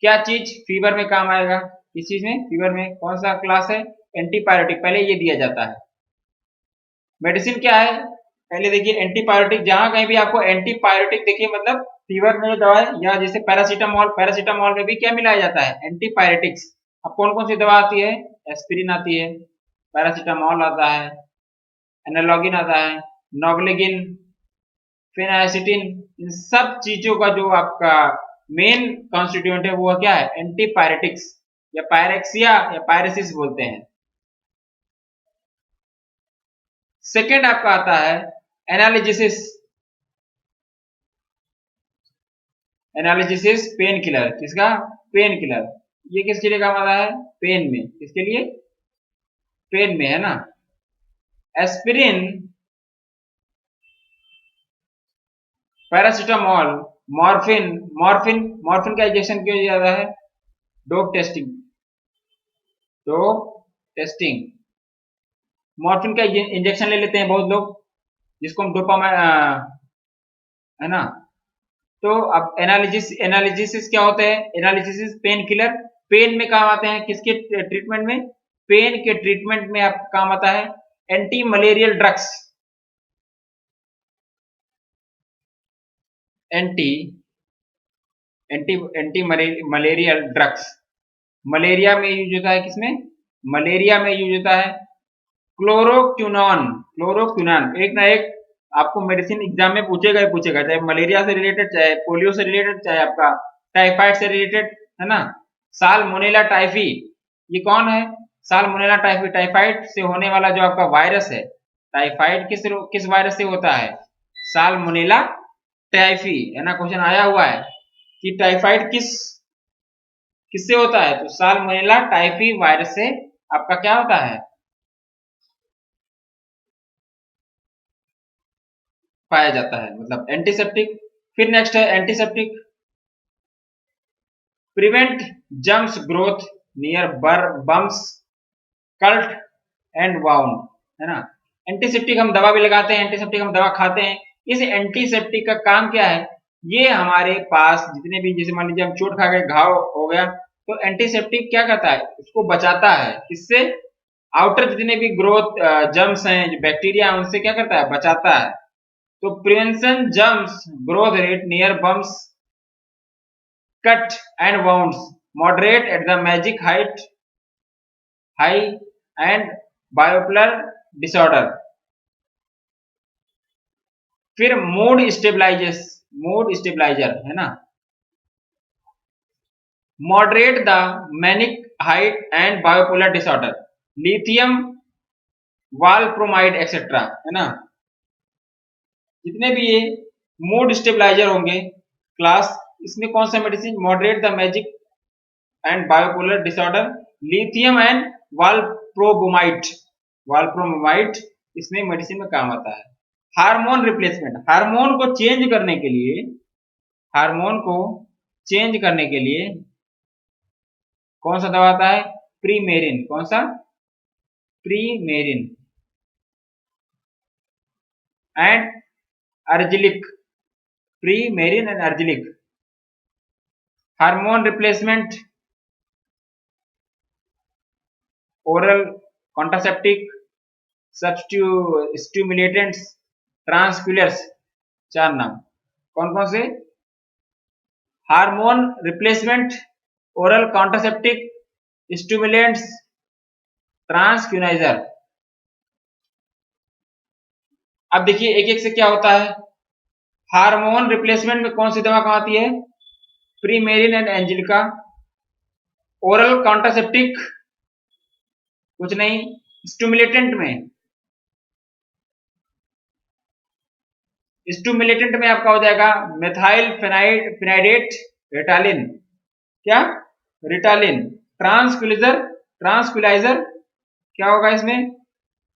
क्या चीज फीवर में काम आएगा, किस चीज में, फीवर में, कौन सा क्लास है, एंटीपायरेटिक, पहले ये दिया जाता है। मेडिसिन क्या है, पहले देखिए एंटीपायरेटिक, जहां कहीं भी आपको एंटीपायरेटिक देखिए मतलब फीवर में दवा है, या जैसे पैरासीटामोल, पैरासीटामोल में भी क्या मिलाया जाता है, एंटीपायरेटिक्स। अब कौन कौन सी दवा आती है, एस्पिरिन आती है, पैरासीटामोल आता है, एनालॉगिन आता है, नोवलिगिन, फेनाइसिटिन, इन सब चीजों का जो आपका मेन कॉन्स्टिट्यूएंट है वो क्या है, एंटीपायरेटिक्स, या पायरेक्सिया या पायरेसिस बोलते हैं। सेकेंड आपका आता है एनालिजिसिस, एनालिजिसिस पेन किलर, किसका, पेन किलर, ये किसके लिए काम आता है, पेन में, किसके लिए, पेन में, है ना। Aspirin, paracetamol, morphine, morphine, morphine का इंजेक्शन क्यों दिया जाता है, dope testing, dope testing, morphine का इंजेक्शन ले लेते हैं बहुत लोग, जिसको हम डोपामाइन, है ना। तो अब एनालिसिस क्या होता है, एनालिसिस पेन किलर, पेन में काम आते हैं, किसके ट्रीटमेंट में, पेन के ट्रीटमेंट में आप काम आता है। Anti malarial drugs, anti anti anti malarial drugs, malaria में यूज होता है, किसमें, मलेरिया में यूज होता है। क्लोरोक्विनोन, क्लोरोक्विनोन एक ना एक आपको मेडिसिन एग्जाम में पूछेगा ही पूछेगा, चाहे मलेरिया से रिलेटेड, चाहे पोलियो से रिलेटेड, चाहे आपका टाइफाइड से रिलेटेड, है ना। साल्मोनेला टाइफी, ये कौन है, साल्मोनेला टाइफी, टाइफाइड से होने वाला जो आपका वायरस है, टाइफाइड किस किस वायरस से होता है, साल्मोनेला टाइफी, है ना। क्वेश्चन आया हुआ है कि टाइफाइड किससे होता है, तो साल्मोनेला टाइफी वायरस से आपका क्या होता है, पाया जाता है, मतलब एंटीसेप्टिक। फिर नेक्स्ट है antiseptic, prevent germs growth near burns, cut and wound, है ना। एंटीसेप्टिक हम दवा भी लगाते हैं, एंटीसेप्टिक हम दवा खाते हैं। इस एंटीसेप्टिक का काम क्या है, ये हमारे पास जितने भी, जैसे मान लीजिए हम चोट खा गए, घाव हो गया, तो एंटीसेप्टिक क्या करता है, उसको बचाता है, किससे, आउटर जितने भी ग्रोथ जम्स हैं, जो बैक्टीरिया है, उनसे क्या करता है, बचाता है। तो prevention germs growth rate near burns, cut and wounds, moderate at the manic height high and bipolar disorder. फिर मूड स्टेबलाइजर, है ना, moderate the manic height and bipolar disorder, lithium valpromide etcetera, है ना। जितने भी ये मूड स्टेबलाइजर होंगे class, इसमें कौन सा medicine, moderate the manic and bipolar disorder, lithium and valpromide, valpromide इसमें मेडिसिन में काम आता है। हार्मोन रिप्लेसमेंट, हार्मोन को चेंज करने के लिए, हार्मोन को चेंज करने के लिए कौन सा दवा आता है, प्रीमेरिन, कौन सा, प्रीमेरिन एंड अर्जिलिक, प्रीमेरिन एंड अर्जिलिक। Hormone replacement, oral contraceptive, stimulants, tranquillisers, चार नाम, कौन कौन से, hormone replacement, oral contraceptive, stimulants, tranquilliser. अब देखिए एक एक से क्या होता है। हार्मोन रिप्लेसमेंट में कौन सी दवा कहाँ आती है, प्रीमेरिन एंड एंजिलिका। ओरल कॉन्ट्रासेप्टिक कुछ नहीं, स्टिमुलेटेंट में, स्टिमुलेटेंट में आपका हो जाएगा मेथाइल फिनाइडेट रिटालिन, क्या, रिटालिन। ट्रांसक्यूलाइजर, ट्रांसक्यूलाइजर क्या होगा इसमें,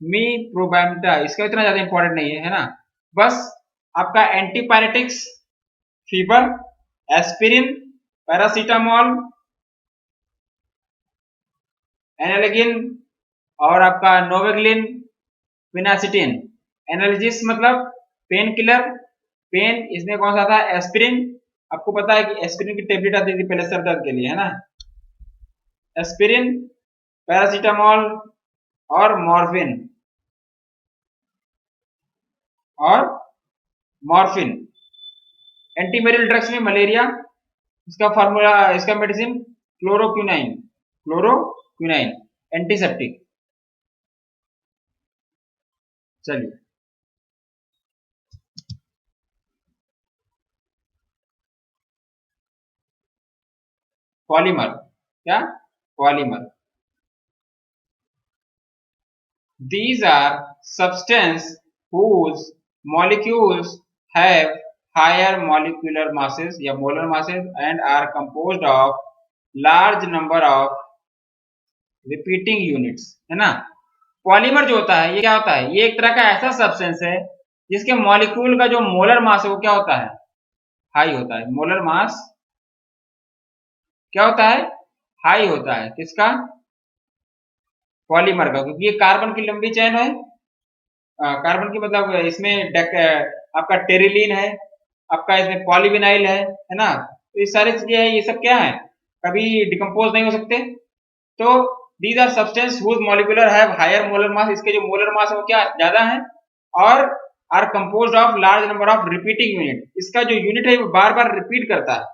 मी प्रोबैम्टा, इसका इतना ज्यादा इंपॉर्टेंट नहीं है, है ना। बस आपका antipyretics, fever, aspirin, paracetamol, analgin और आपका नोवेग्लिन, फिनासिटिन। एनाल्जेसिक मतलब पेन किलर, पेन इसमें कौन सा था, एस्पिरिन। आपको पता है कि एस्पिरिन की टेबलेट आती थी पहले सर दर्द के लिए, है ना, एस्पिरिन, पैरासीटामोल और मॉर्फिन और मॉर्फिन। एंटीमेरियल ड्रग्स में मलेरिया, इसका फार्मूला, इसका मेडिसिन क्लोरोक्विनाइन, क्लोरोक्विनाइन एंटीसेप्टिक। चलिए, पॉलीमर, क्या, polymer. These are substances whose molecules have higher molecular masses या molar masses and are composed of large number of repeating units, है ना। पॉलीमर जो होता है ये क्या होता है, ये एक तरह का ऐसा सब्सटेंस है जिसके मॉलिक्यूल का जो मोलर मास है वो क्या होता है, हाई होता है। मोलर मास क्या होता है, हाई होता है, किसका, पॉलीमर का, क्योंकि ये कार्बन की लंबी चेन है। कार्बन की मतलब इसमें आपका टेरिलीन है, आपका इसमें पॉलीविनाइल है ना। तो ये सारी चीजें हैं, ये सब क्या है, कभी डिकम्पोज नहीं हो सकते। तो these are substance whose molecular have higher molar mass, इसके जो मोलर मास है वो क्या ज्यादा है, और are composed of large number of repeating unit, इसका जो यूनिट है वो बार बार रिपीट करता है,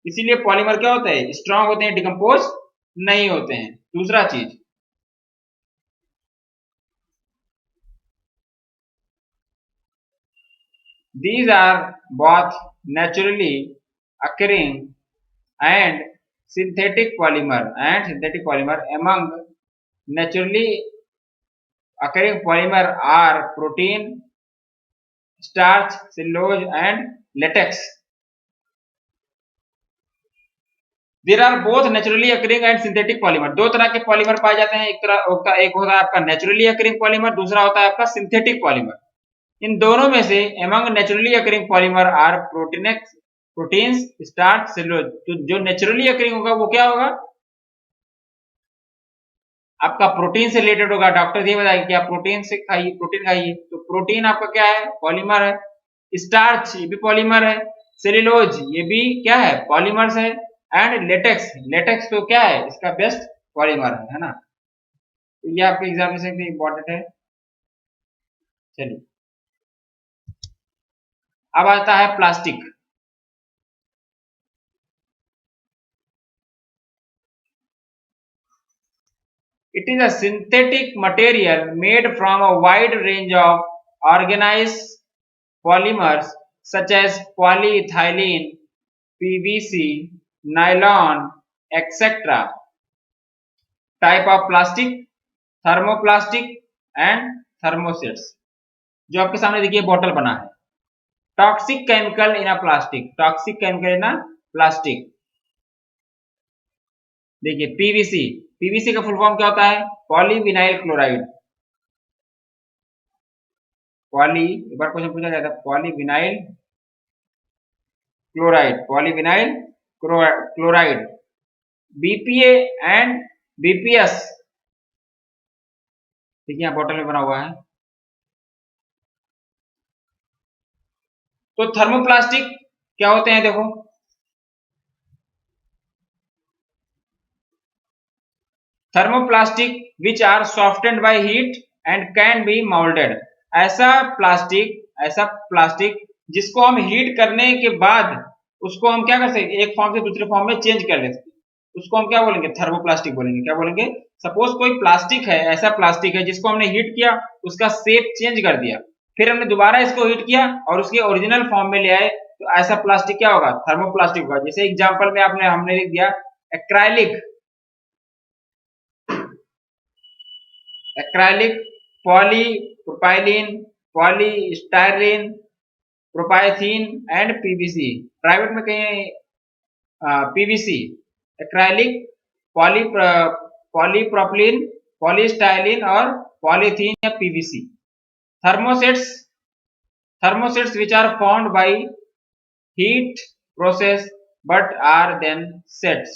इसीलिए पॉलीमर क्या होते हैं, स्ट्रांग होते हैं, डिकम्पोज नहीं होते हैं। दूसरा चीज, these are both naturally occurring and synthetic polymer. Among naturally occurring polymer are protein, starch, cellulose and latex. There are both naturally occurring and synthetic polymer. दो तरह के पॉलीमर पाए जाते हैं, एक होता है आपका नेचुरली अकरिंग पॉलीमर, दूसरा होता है आपका सिंथेटिक पॉलीमर। इन दोनों में से among naturally occurring polymer are proteins, starch, cellulose. तो जो नेचुरली अकरिंग होगा वो क्या होगा, आपका प्रोटीन से रिलेटेड होगा। डॉक्टर ये बताएंगे कि आप प्रोटीन से खाइए, प्रोटीन खाइए, तो प्रोटीन आपका क्या है, पॉलीमर है। स्टार्च ये भी पॉलीमर है, सेलुलोज ये भी क्या है, पॉलीमर्स है। एंड लेटेक्स, लेटेक्स तो क्या है, इसका बेस्ट पॉलीमर है ना। तो ये आपके एग्जामिनेशन के लिए इंपॉर्टेंट है। चलिए, अब आता है plastic. It is a synthetic material made from a wide range of organized polymers such as polyethylene, PVC, nylon, etc. Type of plastic, thermoplastic and thermosets। जो आपके सामने देखिए बॉटल बना है। Toxic chemical in a plastic, toxic chemical in a plastic. देखिए PVC, PVC का full form क्या होता है, पॉलीविनाइल क्लोराइड। पॉली, एक बार क्वेश्चन पूछा जाता है, polyvinyl chloride, polyvinyl chloride, BPA and BPS. ठीक है, यहाँ बॉटल में बना हुआ है। तो थर्मोप्लास्टिक क्या होते हैं, देखो thermoplastic which are softened by heat and can be moulded. ऐसा प्लास्टिक जिसको हम हीट करने के बाद उसको हम क्या कर सकते, एक फॉर्म से दूसरे फॉर्म में चेंज कर ले सकते, उसको हम क्या बोलेंगे, थर्मोप्लास्टिक बोलेंगे। क्या बोलेंगे, सपोज कोई प्लास्टिक है, ऐसा प्लास्टिक है जिसको हमने हीट किया, उसका शेप चेंज कर दिया, फिर हमने दोबारा इसको हीट किया और उसके ओरिजिनल फॉर्म में ले आए, तो ऐसा प्लास्टिक क्या होगा, थर्मोप्लास्टिक होगा। जैसे एग्जांपल में हमने लिख दिया acrylic, acrylic, polypropylene, polystyrene, polythene and PVC. Private में कहीं पीवीसी, एक्राइलिक, पॉलीप्रोपिलीन, पॉलीस्टाइलिन और पॉलीथीन या PVC. Thermosets, thermosets which are formed by heat process but are then sets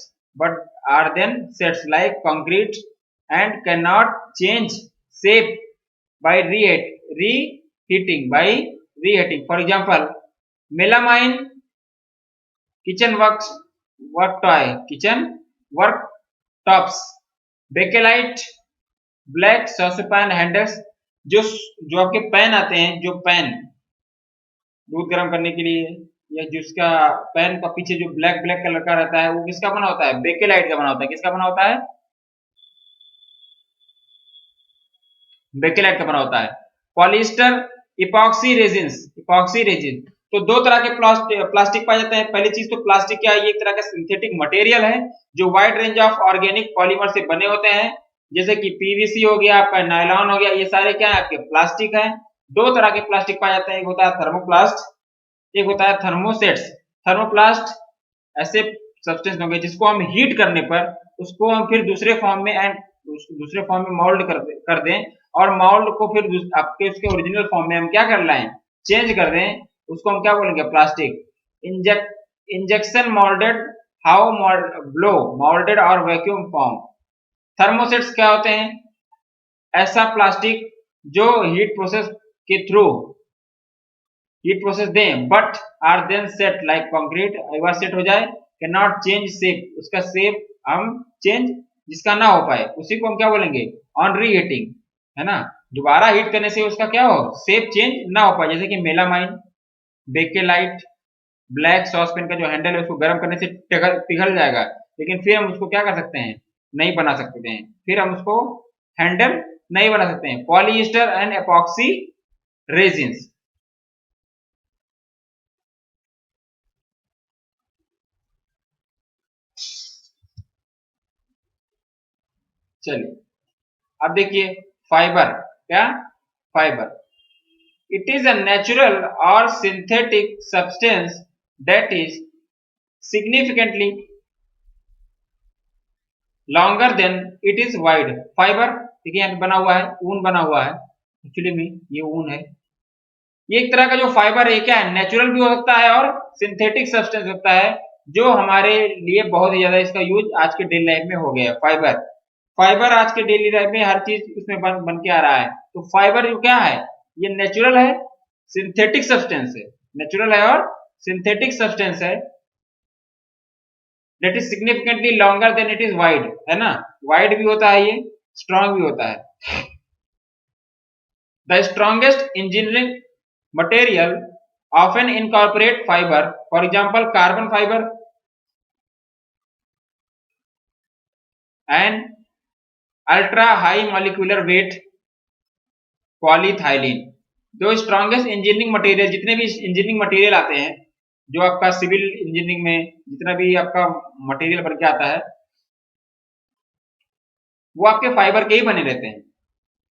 like concrete and cannot change shape by reheating. For example, melamine kitchen kitchen work tops, bakelite black saucepan handles, जो जो आपके pan आते हैं, जो pan दूध गर्म करने के लिए, या जिसका पैन का पीछे जो ब्लैक ब्लैक कलर का रहता है, वो किसका बना होता है? बेकेलाइट का बना होता है। किसका बना होता है? बेकेलाइट का बना होता है। Polyester epoxy resin. तो दो तरह के प्लास्टिक पाए जाते हैं। पहली चीज तो प्लास्टिक क्या है? ये एक तरह का सिंथेटिक मटेरियल है जो wide range of organic polymer से बने होते हैं, जैसे कि पीवीसी हो गया, आपका नायलॉन हो गया, ये सारे क्या है? आपके प्लास्टिक है। दो तरह के प्लास्टिक पाए जाते हैं, एक होता है थर्मोप्लास्ट, एक होता है थर्मोसेट्स। थर्मोप्लास्ट ऐसे सब्सटेंस होंगे जिसको हम हीट करने पर उसको हम फिर दूसरे फॉर्म में मोल्ड कर दें, और मोल्ड को फिर आपके उसके ओरिजिनल फॉर्म में हम क्या कर लाएं? चेंज कर दें, उसको हम क्या बोलेंगे? Plastic. Injection moulded, how blow moulded और वैक्यूम फॉर्म। थर्मोसेट्स क्या होते हैं? ऐसा प्लास्टिक जो हीट प्रोसेस के थ्रू हीट प्रोसेस दें, but are then set like concrete, एक बार सेट हो जाए, कैन नॉट चेंज शेप, उसका शेप हम चेंज जिसका ना हो पाए, उसी को हम क्या बोलेंगे? ऑन रीहीटिंग, है ना? दोबारा हीट करने से उसका क्या हो? शेप चेंज ना हो पाए, जैसे कि मेलामाइन, बेकेलाइट, ब्लैक सॉसपेन का जो हैंडल है उसको गर्म करने से पिघल जाएगा, लेकिन फिर हम उसको क्या कर सकते हैं? नहीं बना सकते हैं, फिर हम उसको हैंडल नहीं बना सकते हैं। Polyester and epoxy resins. चलिए अब देखिए फाइबर। क्या? Fibre, it is a natural और synthetic substance that is significantly longer than it is wide. Fibre देखिए यहाँ बना हुआ है, ऊन बना हुआ है, एक्चुअली में ये ऊन है। ये एक तरह का जो फाइबर है क्या है? नेचुरल भी हो सकता है और सिंथेटिक सब्सटेंस होता है, जो हमारे लिए बहुत ही ज्यादा इसका यूज आज के डेली लाइफ में हो गया है। फाइबर आज के डेली लाइफ में हर चीज उसमें बन के आ रहा है। तो फाइबर जो क्या है? ये नेचुरल है, सिंथेटिक सब्सटेंस है। नेचुरल है और सिंथेटिक सब्सटेंस है, that is significantly longer than it is wide, है ना? वाइड भी होता है, ये स्ट्रॉन्ग भी होता है। The strongest engineering material often incorporate fiber, for example carbon fiber and ultra high molecular weight polyethylene। जो स्ट्रॉन्गेस्ट इंजीनियरिंग मटेरियल, जितने भी इंजीनियरिंग मटेरियल आते हैं, जो आपका सिविल इंजीनियरिंग में जितना भी आपका मटेरियल बन के आता है, वो आपके फाइबर के ही बने रहते हैं।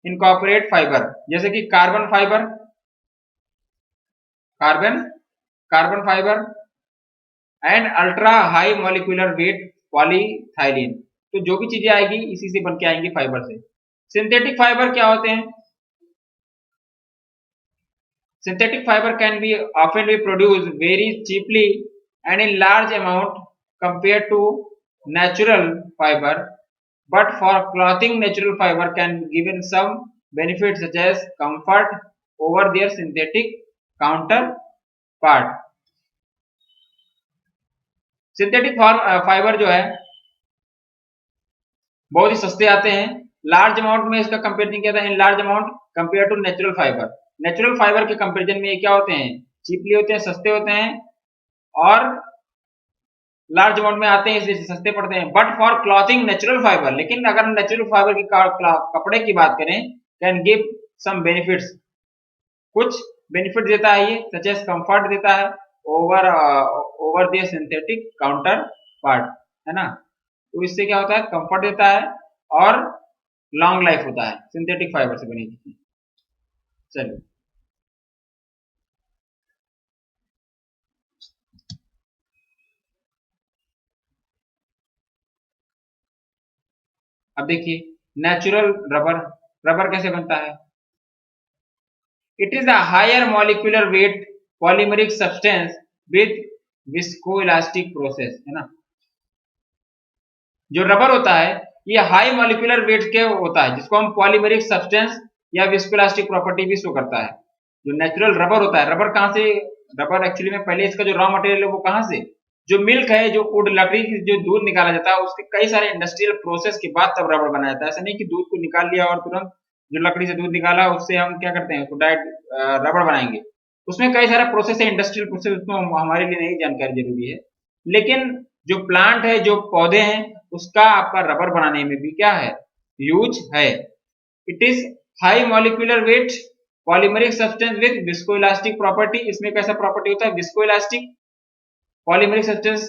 इनकॉर्पोरेट फाइबर, जैसे कि carbon fibre, carbon carbon fibre and ultra high molecular weight polyethylene. तो जो भी चीजें आएगी इसी से बन के आएंगी फाइबर से। सिंथेटिक फाइबर क्या होते हैं? Synthetic fiber can be often be produced very cheaply and in large amount compared to natural fiber, but for clothing natural fiber can given some benefits such as comfort over their synthetic counterpart। Synthetic fibre जो है बहुत ही सस्ते आते हैं, large amount में इसका comparison किया था, in large amount compare to natural fibre. Natural fibre के कंपेरिजन में ये क्या होते हैं? चीपली होते हैं, सस्ते होते हैं, और लार्ज अमाउंट में आते हैं, इसलिए सस्ते पड़ते हैं। But for clothing natural fibre, लेकिन अगर नेचुरल फाइबर की कपड़े की बात करें, कैन गिव सम बेनिफिट्स, कुछ बेनिफिट देता है ये, सच एज कंफर्ट देता है over over the synthetic counter part, है ना? तो इससे क्या होता है? कंफर्ट देता है और लॉन्ग लाइफ होता है सिंथेटिक फाइबर से बनी चीज। चलिए अब देखिए नेचुरल रबर। रबर कैसे बनता है? It is a higher molecular weight polymeric substance with viscoelastic process, है ना। जो रबर होता है ये हाई मॉलिक्यूलर वेट के होता है, जिसको हम पॉलीमेरिक सब्सटेंस या विस्कोइलास्टिक प्रॉपर्टी भी शो करता है। जो नेचुरल रबर होता है, रबर कहाँ से, रबर एक्चुअली में पहले इसका जो रॉ मटेरियल है वो कहाँ से, जो मिल्क है, जो वुड लकड़ी की जो दूध निकाला जाता है उसके कई सारे इंडस्ट्रियल प्रोसेस के बाद तब रबर बनाया जाता है। ऐसा नहीं कि दूध को निकाल लिया और तुरंत जो लकड़ी से दूध निकाला उससे हम क्या करते हैं, उसको डायरेक्ट रबर बनाएंगे। उसमें कई सारे प्रोसेस है, इंडस्ट्रियल प्रोसेस, उसमें हमारे लिए नहीं जानकारी जरूरी है। लेकिन जो प्लांट है, जो पौधे हैं, उसका आपका रबर बनाने में भी क्या है, यूज है। It is high molecular weight polymeric substance with viscoelastic property. इसमें कैसा प्रॉपर्टी होता है, viscoelastic. Polymeric substance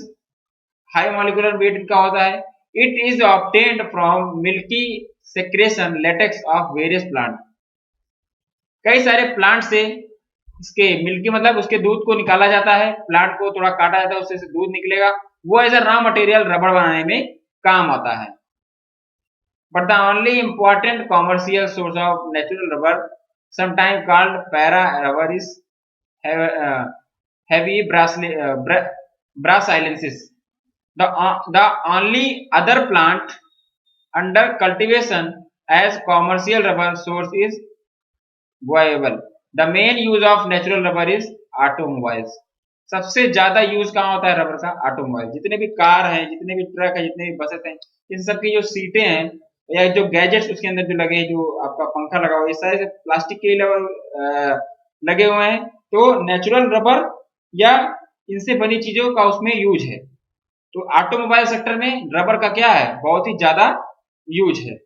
high molecular weight का होता है। It is obtained from milky secretion latex of various plant. कई सारे प्लांट से इसके मिल्की मतलब उसके दूध को निकाला जाता है, प्लांट को थोड़ा काटा जाता है, उससे दूध निकलेगा, वो as a raw material rubber बनाने में काम आता है। But the only important commercial source of natural rubber, sometimes called para rubber, is heavy brasilensis. The only other plant under cultivation as commercial rubber source is guayabal. The main use of natural rubber is automobiles. सबसे ज्यादा use कहाँ होता है rubber का, automobile. जितने भी car हैं, जितने भी ट्रक है, जितने भी बसेस हैं, इन सब की जो सीटें हैं या जो गैजेट्स उसके अंदर जो लगे, जो आपका पंखा लगा हुआ, ये सारे प्लास्टिक के लगे हुए हैं। तो नेचुरल रबर या इनसे बनी चीजों का उसमें यूज है। तो ऑटोमोबाइल सेक्टर में रबर का क्या है, बहुत ही ज्यादा यूज है।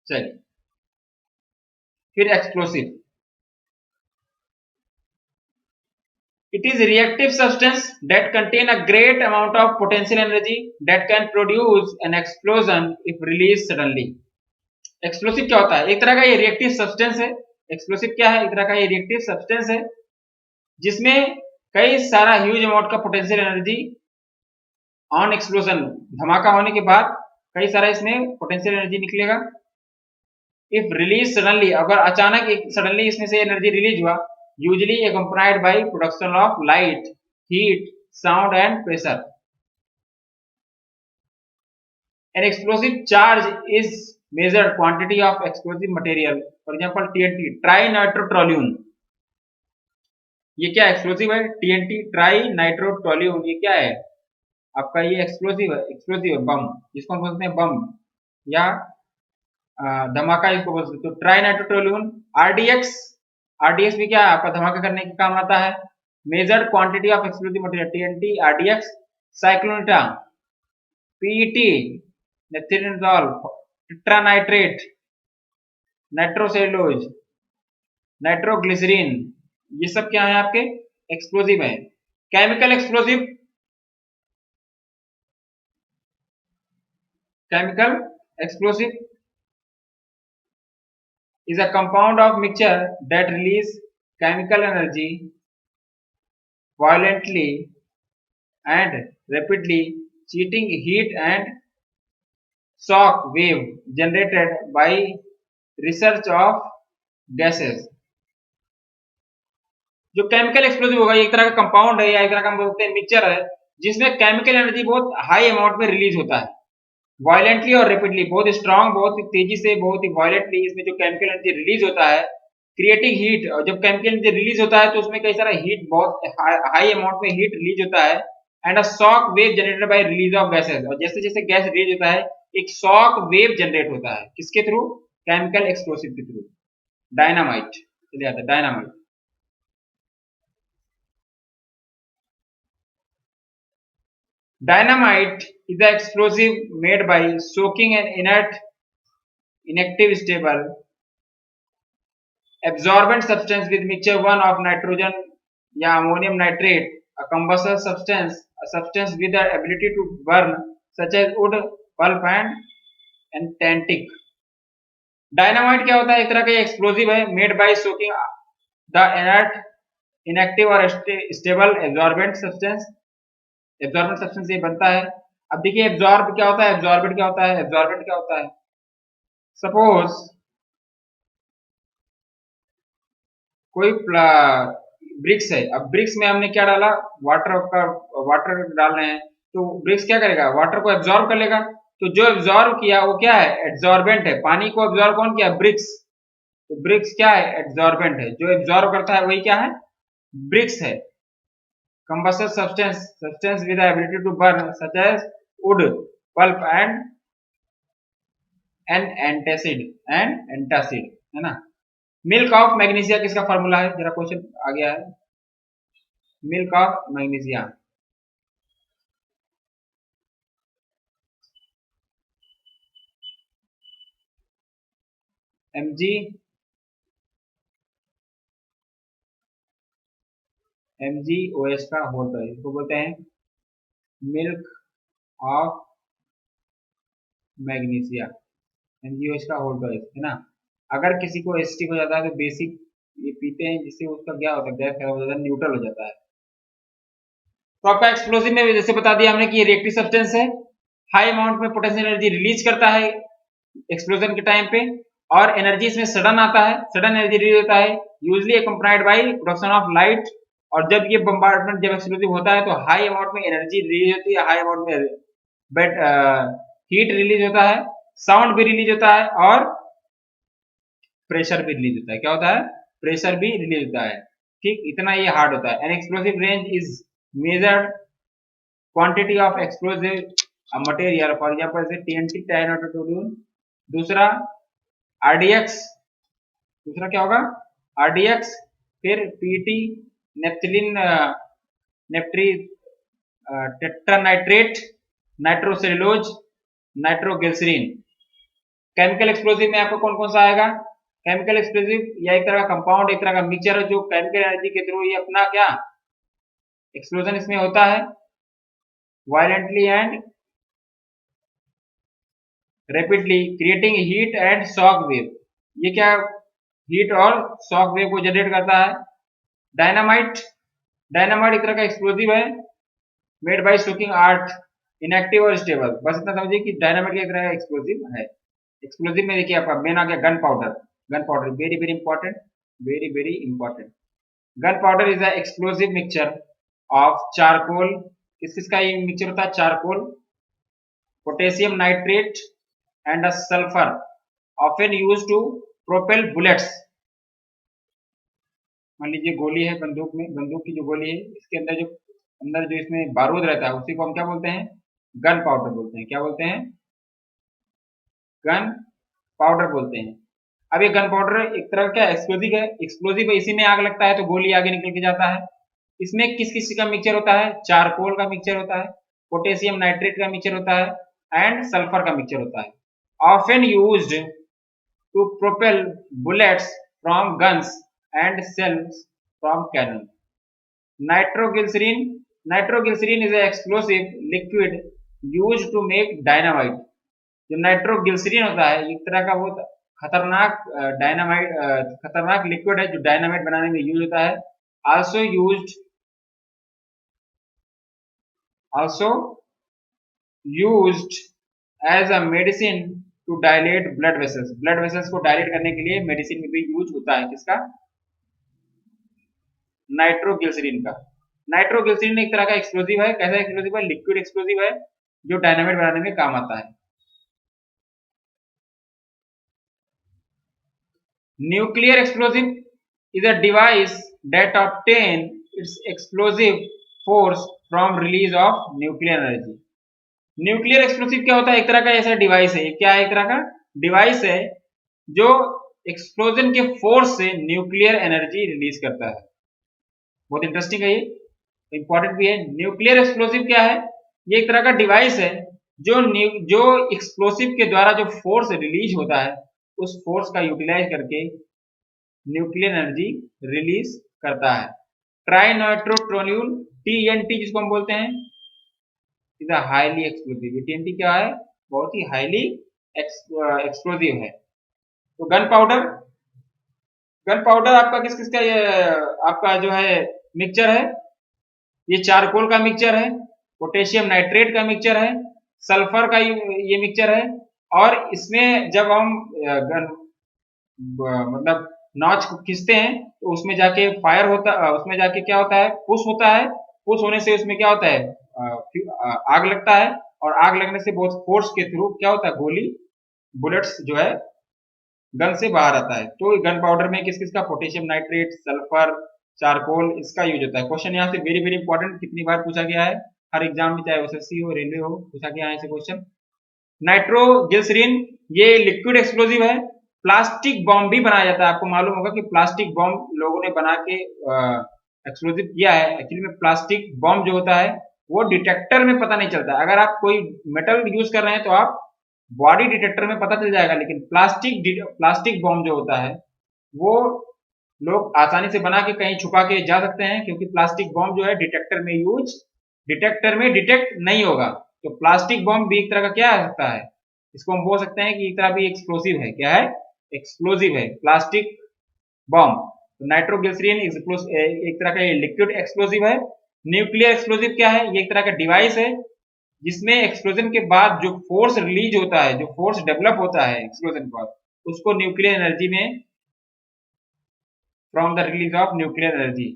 चलिए फिर explosive. It is a reactive substance that contain a great amount of potential energy that can produce an explosion if released suddenly. Explosive क्या होता है, एक तरह का ये रिएक्टिव सब्सटेंस है। एक्सप्लोसिव क्या है, एक तरह का ये रिएक्टिव सब्सटेंस है जिसमें कई सारा ह्यूज अमाउंट का पोटेंशियल एनर्जी ऑन एक्सप्लोजन, धमाका होने के बाद कई सारा इसमें पोटेंशियल एनर्जी निकलेगा। इफ रिलीज सडनली, अगर अचानक एक सडनली इसमें से एनर्जी रिलीज हुआ, usually accompanied by production of light, heat, sound and pressure. An explosive charge is measured quantity of explosive material, for example TNT, trinitrotoluene। ये क्या explosive है, TNT ट्राइनाइट्रोटोल्यून। ये क्या है आपका, ये एक्सप्लोसिव है, एक्सप्लोसिव बम, जिसको हम बोलते हैं बम या धमाका इसको बोल सकते हो। ट्राइनाइट्रोटोल्यून। RDX, RDX भी क्या है आपका, धमाका करने के काम आता है। Measured quantity of explosive material, TNT, RDX। Cyclonite, PET, नेथ्रिनोल, टेट्रानाइट्रेट, नाइट्रोसेलुलोज, नाइट्रोग्लिसरीन, ये सब क्या है आपके एक्सप्लोसिव है। Chemical explosive, chemical explosive is a compound of mixture that release chemical energy violently and rapidly, cheating heat and shock wave generated by research of gases। जो chemical explosive होगा, एक तरह का कंपाउंड है या एक तरह का हम बोलते हैं मिक्सचर है, जिसमें केमिकल एनर्जी बहुत हाई अमाउंट में रिलीज होता है, वायलेंटली और रैपिडली, बहुत स्ट्रांग, बहुत तेजी से, बहुत ही वायलेंटली इसमें जो केमिकल एनर्जी रिलीज होता है, क्रिएटिंग हीट। और जब केमिकल एनर्जी रिलीज होता है तो उसमें कई सारा हीट, बहुत हाई अमाउंट में हीट रिलीज होता है। And a shock wave generated by release of gases, और जैसे जैसे गैस रिलीज होता है एक शॉक वेव जनरेट होता है, किसके थ्रू, केमिकल एक्सप्लोसिव के थ्रू। डायनामाइट, चलिए आता है dynamite. Dynamite is the explosive made by soaking an inert, inactive, stable, absorbent substance with mixture one of nitrogen या ammonium nitrate, a combustible substance, a substance with the ability to burn, such as wood, pulp and tantic। Dynamite क्या होता है, एक तरह का explosive है, made by soaking the inert, inactive और stable absorbent substance. Absorbent substance ये बनता है। अब देखिए एब्जॉर्ब क्या होता है, एब्जॉर्बेंट क्या होता है, एब्जॉर्बेंट क्या होता है, सपोज कोई ब्रिक्स है, अब ब्रिक्स में हमने क्या डाला, वाटर डाल रहे हैं, तो ब्रिक्स क्या करेगा, वाटर को एब्जॉर्ब कर लेगा। तो जो एब्जॉर्ब किया वो क्या है, एब्जॉर्बेंट है। पानी को एब्जॉर्ब कौन किया, ब्रिक्स। तो ब्रिक्स क्या है, एब्जॉर्बेंट है। जो एब्जॉर्ब करता है वही क्या है, ब्रिक्स है। Combustor substance with ability to burn such as wood, pulp antacid, है ना। मिल्क ऑफ मैग्नीशिया किसका फॉर्मूला है, जरा क्वेश्चन आ गया है। मिल्क ऑफ मैग्नीशिया, MgOH का होल है, इसको बोलते हैं मिल्क ऑफ मैग्नीशिया। MgOH का होल है ना। अगर किसी को एसिडिक हो जाता है तो बेसिक ये पीते हैं, जिससे उसका क्या होता है, गैस खराब हो जाता है, न्यूट्रल हो जाता है। तो आपका एक्सप्लोसिव में जैसे बता दिया हमने कि ये रिएक्टिव सब्सटेंस है, हाई अमाउंट में पोटेंशियल एनर्जी रिलीज करता है एक्सप्लोजन के टाइम पे, और एनर्जी इसमें सडन आता है, सडन एनर्जी रिलीज होता है, usually accompanied by production of light. और जब ये बम्बार्डमेंट, जब एक्सप्लोसिव होता है तो हाई अमाउंट में एनर्जी रिलीज होती है, हाई अमाउंट में बट हीट रिलीज होता है, साउंड भी रिलीज होता है, और प्रेशर भी रिलीज होता है। क्या होता है, प्रेशर भी रिलीज होता है। ठीक, इतना ये हार्ड होता है। An explosive range is measured quantity of explosive material, for example से TNT, टाइनोटोल्यून। दूसरा RDX, दूसरा क्या होगा, RDX, फिर PT, नेप्थिलीन, नेप्ट्री, tetranitrate, nitrocellulose, nitroglycerine. Chemical explosive में आपको कौन कौन सा आएगा, केमिकल एक्सप्लोसिव या एक तरह का कंपाउंड, एक तरह का मिक्सचर है, जो केमिकल एनर्जी के थ्रू ये अपना क्या एक्सप्लोजन इसमें होता है, violently and rapidly creating heat and shock wave. ये क्या, हीट और शॉक वेव को जनरेट करता है। डायनामाइट, डायनामाइट एक तरह का एक्सप्लोसिव है, made bye stocking art, inactive और स्टेबल। बस इतना समझिए कि डायनामाइट एक तरह का एक्सप्लोसिव है। एक्सप्लोसिव में देखिए आपका मेन आ गया gun powder. Gun powder very very important, very very important. Gun powder is a explosive mixture of charcoal, किस किस का ये मिक्सचर होता है, charcoal, potassium nitrate and a sulfur often used to propel bullets। मान लीजिए गोली है बंदूक में, बंदूक की जो गोली है, इसके अंदर जो इसमें बारूद रहता है, उसी को हम क्या बोलते हैं, गन पाउडर बोलते हैं। क्या बोलते हैं, गन पाउडर बोलते हैं। अब ये गन पाउडर एक तरह का एक्सप्लोजिव है, एक्सप्लोजिव है, इसी में आग लगता है तो गोली आगे निकल के जाता है। इसमें किस किस का मिक्सचर होता है, चारकोल का मिक्सचर होता है, पोटेशियम नाइट्रेट का मिक्सचर होता है, एंड सल्फर का मिक्सचर होता है। Often used to propel bullets from guns and shells from cannon। Nitroglycerin, nitroglycerin is an explosive liquid used to make dynamite। जो नाइट्रोग्लिसरीन होता है एक तरह का वो खतरनाक डायनामाइट, खतरनाक लिक्विड है जो डायनामाइट बनाने में यूज होता है। Also used as a medicine to dilate blood vessels. Blood vessels को डायलेट करने के लिए मेडिसिन में भी यूज होता है, किसका, नाइट्रोग्लिसरीन का। नाइट्रोग्लिसरीन एक तरह का एक्सप्लोसिव है, कैसा एक्सप्लोसिव है, लिक्विड एक्सप्लोसिव है, जो डायनामाइट बनाने में काम आता है। Nuclear explosive is a device that obtain its explosive force from release of nuclear energy. Nuclear explosive क्या होता है, एक तरह का ऐसा डिवाइस है, क्या है, एक तरह का डिवाइस है जो एक्सप्लोजन के फोर्स से न्यूक्लियर एनर्जी रिलीज करता है। बहुत इंटरेस्टिंग है, ये इंपॉर्टेंट भी है। न्यूक्लियर एक्सप्लोसिव क्या है, ये एक तरह का डिवाइस है जो एक्सप्लोसिव के द्वारा जो फोर्स रिलीज होता है, उस फोर्स का यूटिलाइज करके न्यूक्लियर एनर्जी रिलीज करता है। ट्राइनाइट्रोटोल्यूल, TNT जिसको हम बोलते हैं, is a highly explosive. TNT क्या है, बहुत ही हाईली एक्सप्लोसिव है। तो गन पाउडर, गन पाउडर आपका किस किस का ये आपका जो है मिक्सचर है, ये चारकोल का मिक्सचर है, पोटेशियम नाइट्रेट का मिक्सचर है, सल्फर का ये मिक्सचर है, और इसमें जब हम गन मतलब नॉच को खींचते हैं तो उसमें जाके फायर होता, उसमें जाके क्या होता है, पुश होता है। पुश होने से उसमें क्या होता है, आग लगता है, और आग लगने से बहुत फोर्स के थ्रू क्या होता है, गोली बुलेट्स जो है गन से बाहर आता है। तो गन पाउडर में किस किस का, पोटेशियम नाइट्रेट, सल्फर, चारकोल, इसका यूज होता है। क्वेश्चन यहाँ से वेरी वेरी इंपॉर्टेंट, कितनी बार पूछा गया है हर एग्जाम में, चाहे एसएससी हो, रेलवे हो, पूछा गया है ऐसे क्वेश्चन। नाइट्रोग्लिसरीन ये लिक्विड एक्सप्लोजिव है। प्लास्टिक बॉम्ब भी बनाया जाता है। आपको मालूम होगा कि प्लास्टिक बॉम्ब लोगों ने बना के एक्सप्लोजिव किया है। एक्चुअली में प्लास्टिक बॉम्ब जो होता है वो डिटेक्टर में पता नहीं चलता। अगर आप कोई मेटल यूज कर रहे हैं तो आप बॉडी डिटेक्टर में पता चल जाएगा, लेकिन प्लास्टिक बॉम्ब जो होता है वो लोग आसानी से बना के कहीं छुपा के जा सकते हैं, क्योंकि प्लास्टिक बॉम्ब जो है डिटेक्टर में डिटेक्ट नहीं होगा। तो प्लास्टिक बॉम्ब भी एक तरह का क्या आ सकता है, इसको हम बोल सकते हैं कि एक तरह भी एक्सप्लोसिव है। क्या है, एक्सप्लोसिव है प्लास्टिक बॉम्ब। तो नाइट्रोग्लिसरीन एक तरह का लिक्विड एक्सप्लोसिव है। न्यूक्लियर एक्सप्लोसिव क्या है, ये एक तरह का डिवाइस है जिसमें एक्सप्लोजन के बाद जो फोर्स रिलीज होता है, जो फोर्स डेवलप होता है एक्सप्लोजन के बाद, उसको न्यूक्लियर एनर्जी में, from the release of nuclear energy,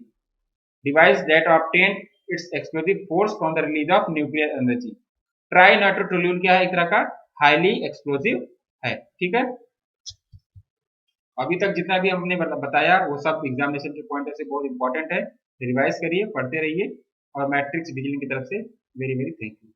device that obtain its explosive force from the release of nuclear energy. Trinitrotoluene क्या है, एक तरह का हाईली एक्सप्लोसिव है। ठीक है, अभी तक जितना भी हमने बताया वो सब एग्जामिनेशन के पॉइंट से बहुत इंपॉर्टेंट है। रिवाइज करिए, पढ़ते रहिए, और मैट्रिक्स डिवीजन की तरफ से वेरी वेरी थैंक यू।